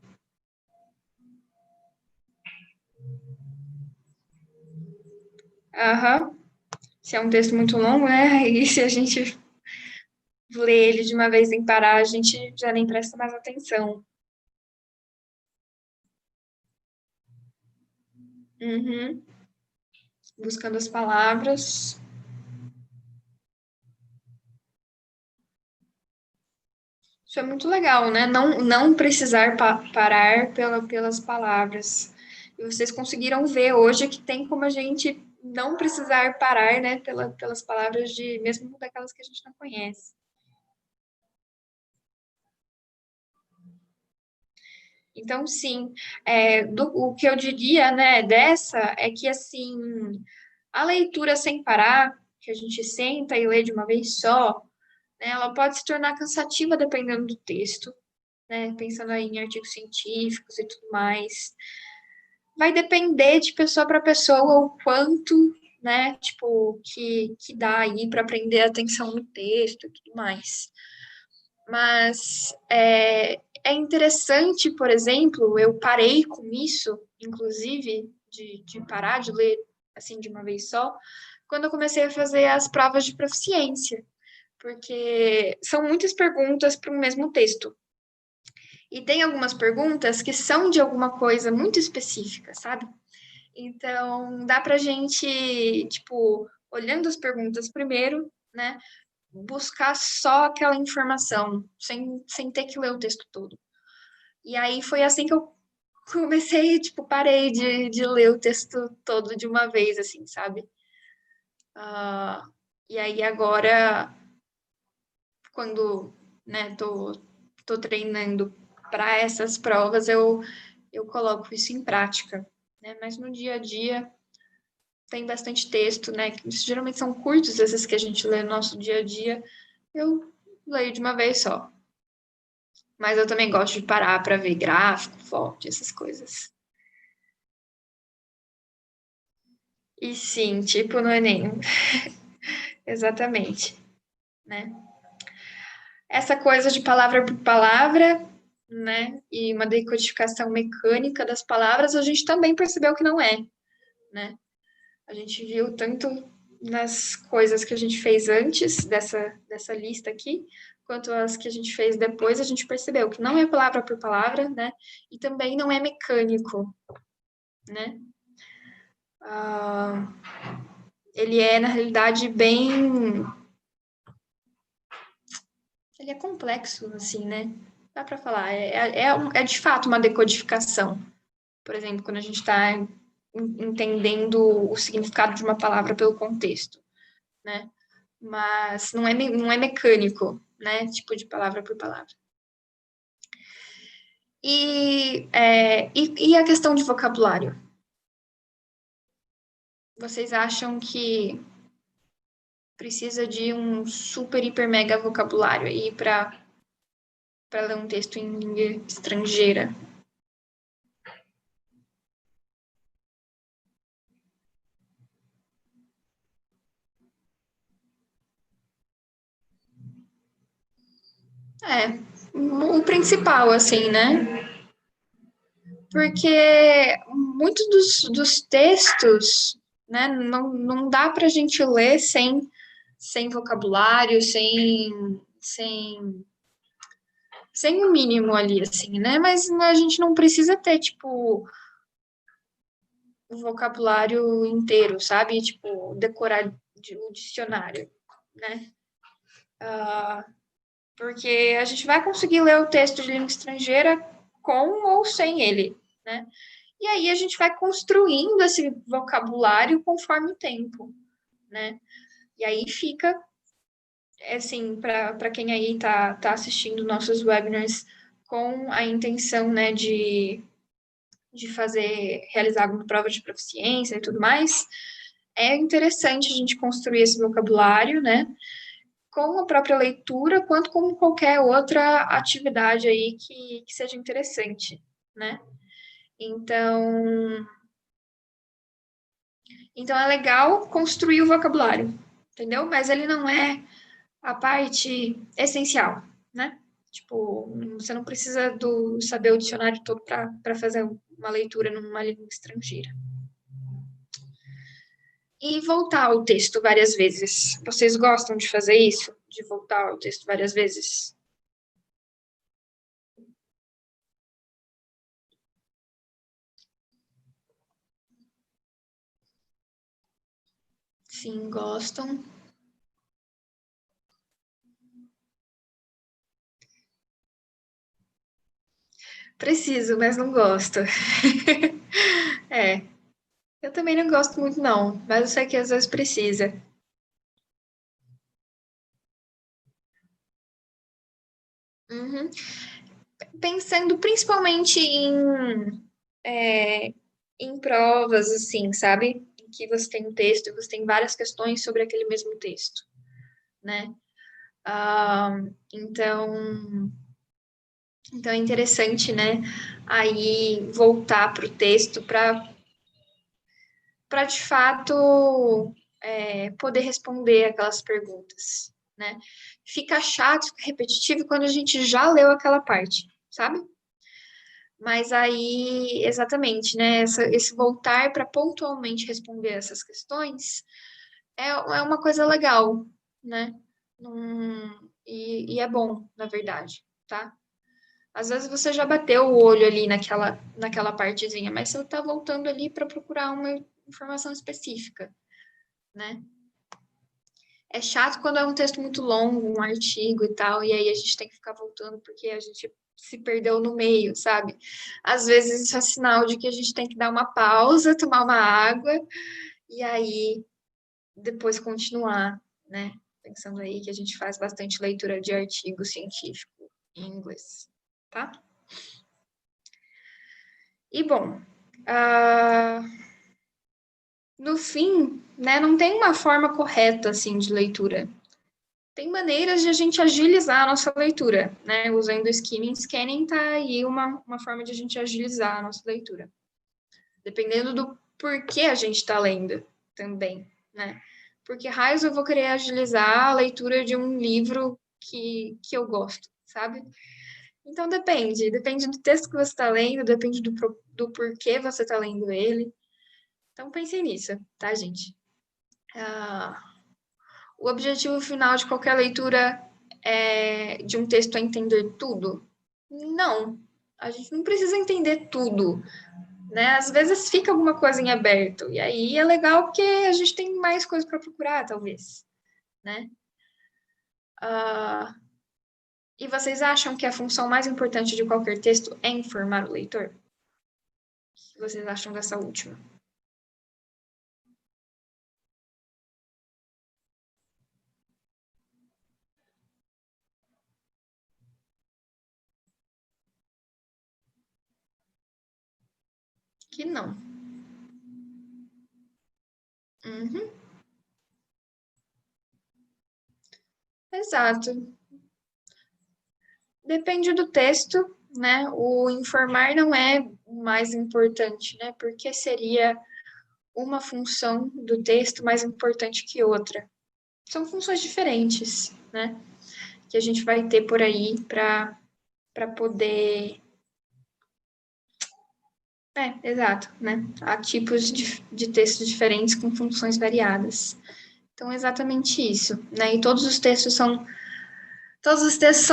Aham. Se é um texto muito longo, né? E se a gente lê ele de uma vez sem parar, a gente já nem presta mais atenção. Uhum. Buscando as palavras. Isso é muito legal, né? Não precisar parar pelas palavras. E vocês conseguiram ver hoje que tem como a gente não precisar parar, né? Pelas palavras mesmo daquelas que a gente não conhece. Então, sim, o que eu diria, né, dessa é que, assim, a leitura sem parar, que a gente senta e lê de uma vez só, né, ela pode se tornar cansativa dependendo do texto, né, pensando aí em artigos científicos e tudo mais. Vai depender de pessoa para pessoa o quanto, né, tipo, que dá aí para prender a atenção no texto e tudo mais. Mas é interessante, por exemplo, eu parei com isso, inclusive, de parar de ler assim, de uma vez só, quando eu comecei a fazer as provas de proficiência, porque são muitas perguntas para o mesmo texto. E tem algumas perguntas que são de alguma coisa muito específica, sabe? Então, dá pra gente, tipo, olhando as perguntas primeiro, né, buscar só aquela informação, sem ter que ler o texto todo. E aí foi assim que eu comecei, tipo, parei de ler o texto todo de uma vez, assim, sabe? E aí agora, quando, né, tô treinando para essas provas, eu coloco isso em prática, né? Mas no dia a dia tem bastante texto, né? Que geralmente são curtos, esses que a gente lê no nosso dia a dia. Eu leio de uma vez só. Mas eu também gosto de parar para ver gráfico, fonte, essas coisas. E sim, tipo no Enem. Exatamente, né? Essa coisa de palavra por palavra, né? E uma decodificação mecânica das palavras, a gente também percebeu que não é, né? A gente viu tanto nas coisas que a gente fez antes dessa lista aqui, quanto as que a gente fez depois, a gente percebeu que não é palavra por palavra, né? E também não é mecânico, né? Ele é, na realidade, bem... Ele é complexo, assim, né? Dá para falar. É de fato uma decodificação. Por exemplo, quando a gente está entendendo o significado de uma palavra pelo contexto, né? Mas não é mecânico, né? Tipo de palavra por palavra. E a questão de vocabulário? Vocês acham que precisa de um super, hiper, mega vocabulário aí para ler um texto em língua estrangeira? É, o principal, assim, né? Porque muitos dos textos, né, não dá para a gente ler sem vocabulário, sem o mínimo ali, assim, né? Mas a gente não precisa ter, tipo, o vocabulário inteiro, sabe? Tipo, decorar o dicionário, né? Porque a gente vai conseguir ler o texto de língua estrangeira com ou sem ele, né? E aí a gente vai construindo esse vocabulário conforme o tempo, né? E aí fica, assim, para quem aí tá assistindo nossos webinars com a intenção, né, de realizar alguma prova de proficiência e tudo mais, é interessante a gente construir esse vocabulário, né, com a própria leitura, quanto com qualquer outra atividade aí que seja interessante, né? Então, então é legal construir o vocabulário, entendeu? Mas ele não é a parte essencial, né? Tipo, você não precisa saber o dicionário todo para fazer uma leitura numa língua estrangeira. E voltar ao texto várias vezes. Vocês gostam de fazer isso? De voltar ao texto várias vezes? Sim, gostam. Preciso, mas não gosto. É, eu também não gosto muito, não, mas eu sei que às vezes precisa. Uhum. Pensando principalmente em provas, assim, sabe? Em que você tem um texto e você tem várias questões sobre aquele mesmo texto, né? Então, então é interessante, né? Aí voltar para o texto para de fato poder responder aquelas perguntas, né? Fica chato, fica repetitivo quando a gente já leu aquela parte, sabe? Mas aí, exatamente, né? Esse voltar para pontualmente responder essas questões é uma coisa legal, né? E é bom, na verdade, tá? Às vezes você já bateu o olho ali naquela partezinha, mas você está voltando ali para procurar uma informação específica, né? É chato quando é um texto muito longo, um artigo e tal, e aí a gente tem que ficar voltando porque a gente se perdeu no meio, sabe? Às vezes isso é sinal de que a gente tem que dar uma pausa, tomar uma água e aí depois continuar, né? Pensando aí que a gente faz bastante leitura de artigo científico em inglês, tá? E bom, no fim, né, não tem uma forma correta assim de leitura. Tem maneiras de a gente agilizar a nossa leitura, né? Usando o skimming, scanning tá aí uma forma de a gente agilizar a nossa leitura. Dependendo do porquê a gente está lendo também, né? Porque raios eu vou querer agilizar a leitura de um livro que eu gosto, sabe? Então depende do texto que você está lendo, depende do porquê você está lendo ele. Então pensem nisso, tá, gente? O objetivo final de qualquer leitura de um texto é entender tudo? Não, a gente não precisa entender tudo, né? Às vezes fica alguma coisa em aberto, e aí é legal porque a gente tem mais coisa para procurar, talvez, né? E vocês acham que a função mais importante de qualquer texto é informar o leitor? O que vocês acham dessa última? Que não. Uhum. Exato. Depende do texto, né? O informar não é o mais importante, né? Porque seria uma função do texto mais importante que outra. São funções diferentes, né? Que a gente vai ter por aí para poder. Exato, né? Há tipos de textos diferentes com funções variadas. Então, é exatamente isso, né? E todos os textos são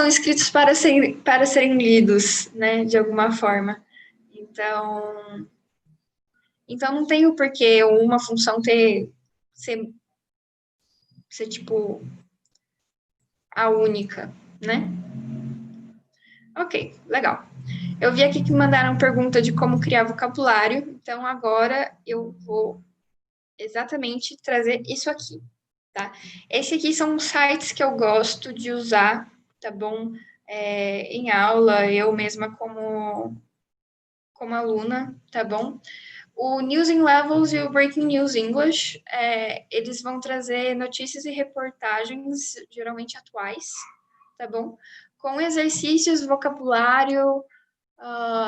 escritos para serem lidos, né? De alguma forma. Então não tem o porquê uma função ser tipo a única, né? Ok, legal. Eu vi aqui que mandaram pergunta de como criar vocabulário, então agora eu vou exatamente trazer isso aqui, tá? Esse aqui são os sites que eu gosto de usar, tá bom? Em aula, eu mesma como aluna, tá bom? O News in Levels e o Breaking News English, eles vão trazer notícias e reportagens, geralmente atuais, tá bom? Com exercícios, vocabulário,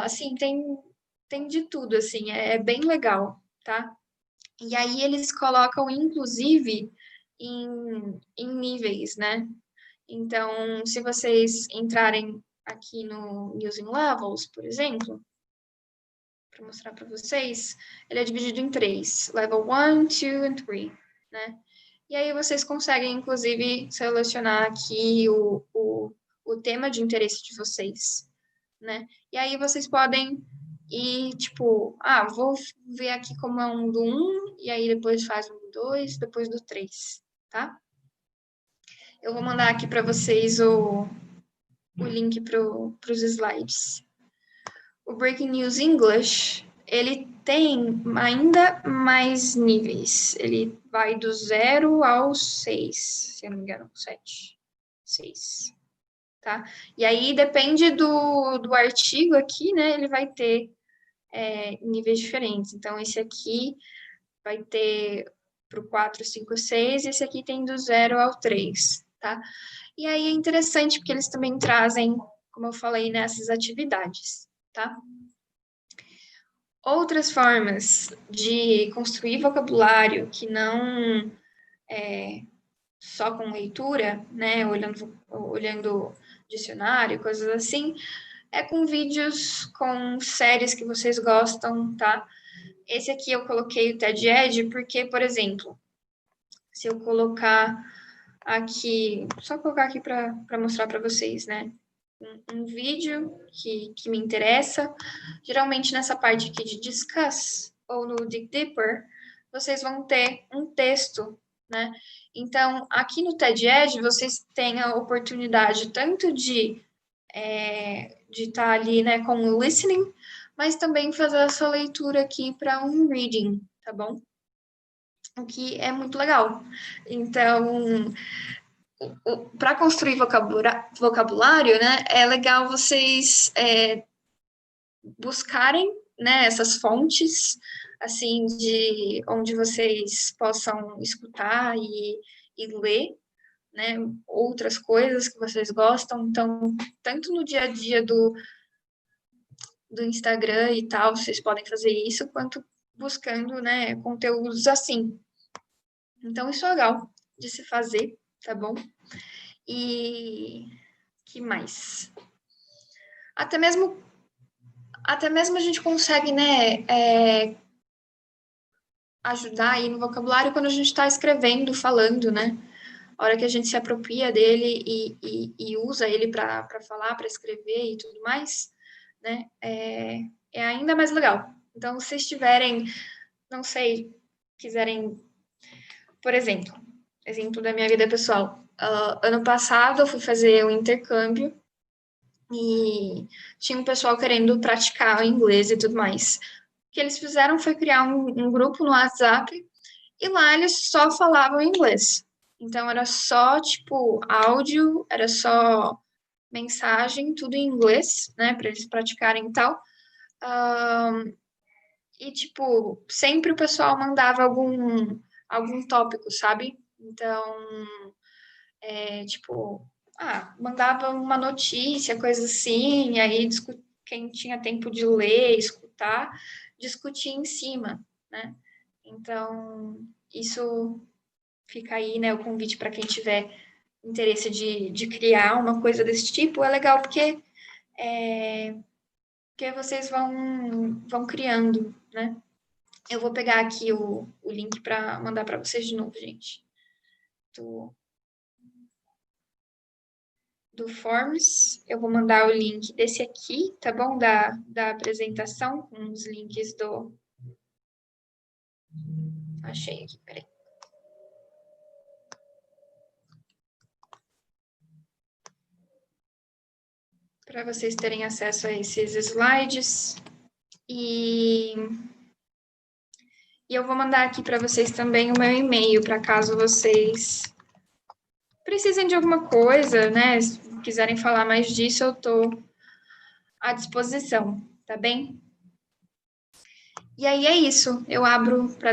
assim, tem de tudo, assim, é bem legal, tá? E aí eles colocam, inclusive, em níveis, né? Então, se vocês entrarem aqui no News in Levels, por exemplo, para mostrar para vocês, ele é dividido em 3, level 1, 2 e 3, né? E aí vocês conseguem, inclusive, selecionar aqui o tema de interesse de vocês, né? E aí vocês podem ir, tipo, vou ver aqui como é um do 1, e aí depois faz um do 2, depois do 3, tá? Eu vou mandar aqui para vocês o link para os slides. O Breaking News English, ele tem ainda mais níveis. Ele vai do 0 ao 6, se eu não me engano, 7. 6. Tá? E aí depende do artigo aqui, né? Ele vai ter níveis diferentes. Então, esse aqui vai ter para o 4, 5, 6, esse aqui tem do 0 ao 3, tá? E aí é interessante porque eles também trazem, como eu falei, nessas atividades, tá? Outras formas de construir vocabulário que não só com leitura, né, olhando dicionário, coisas assim, é com vídeos, com séries que vocês gostam, tá? Esse aqui eu coloquei o TED Ed porque, por exemplo, se eu colocar aqui, só colocar aqui para mostrar para vocês, né? Um vídeo que me interessa, geralmente nessa parte aqui de Discuss ou no Dig Deeper, vocês vão ter um texto, né? Então, aqui no TED Ed, vocês têm a oportunidade tanto de estar ali, né, com o listening, mas também fazer essa leitura aqui para um reading, tá bom? O que é muito legal. Então, para construir vocabulário, né, é legal vocês buscarem, né, essas fontes, assim, de onde vocês possam escutar e ler, né, outras coisas que vocês gostam. Então, tanto no dia a dia do Instagram e tal, vocês podem fazer isso, quanto buscando, né, conteúdos assim. Então, isso é legal de se fazer, tá bom? E que mais? Até mesmo a gente consegue, né, ajudar aí no vocabulário quando a gente está escrevendo, falando, né? A hora que a gente se apropria dele e usa ele para falar, para escrever e tudo mais, né? É ainda mais legal. Então, se vocês tiverem, não sei, quiserem, por exemplo da minha vida pessoal. Ano passado eu fui fazer um intercâmbio e tinha um pessoal querendo praticar o inglês e tudo mais. O que eles fizeram foi criar um grupo no WhatsApp e lá eles só falavam inglês. Então era só, tipo, áudio, era só mensagem, tudo em inglês, né, para eles praticarem e tal. E, tipo, sempre o pessoal mandava algum tópico, sabe? Então, tipo, mandava uma notícia, coisa assim, e aí quem tinha tempo de ler, escutar, discutir em cima, né? Então, isso fica aí, né, o convite para quem tiver interesse de criar uma coisa desse tipo, é legal porque vocês vão criando, né? Eu vou pegar aqui o link para mandar para vocês de novo, gente. Do Forms, eu vou mandar o link desse aqui, tá bom? Da apresentação, com os links do... Achei aqui, peraí. Para vocês terem acesso a esses slides. E eu vou mandar aqui para vocês também o meu e-mail, para caso vocês precisem de alguma coisa, né? Se quiserem falar mais disso, eu estou à disposição, tá bem? E aí é isso. Eu abro para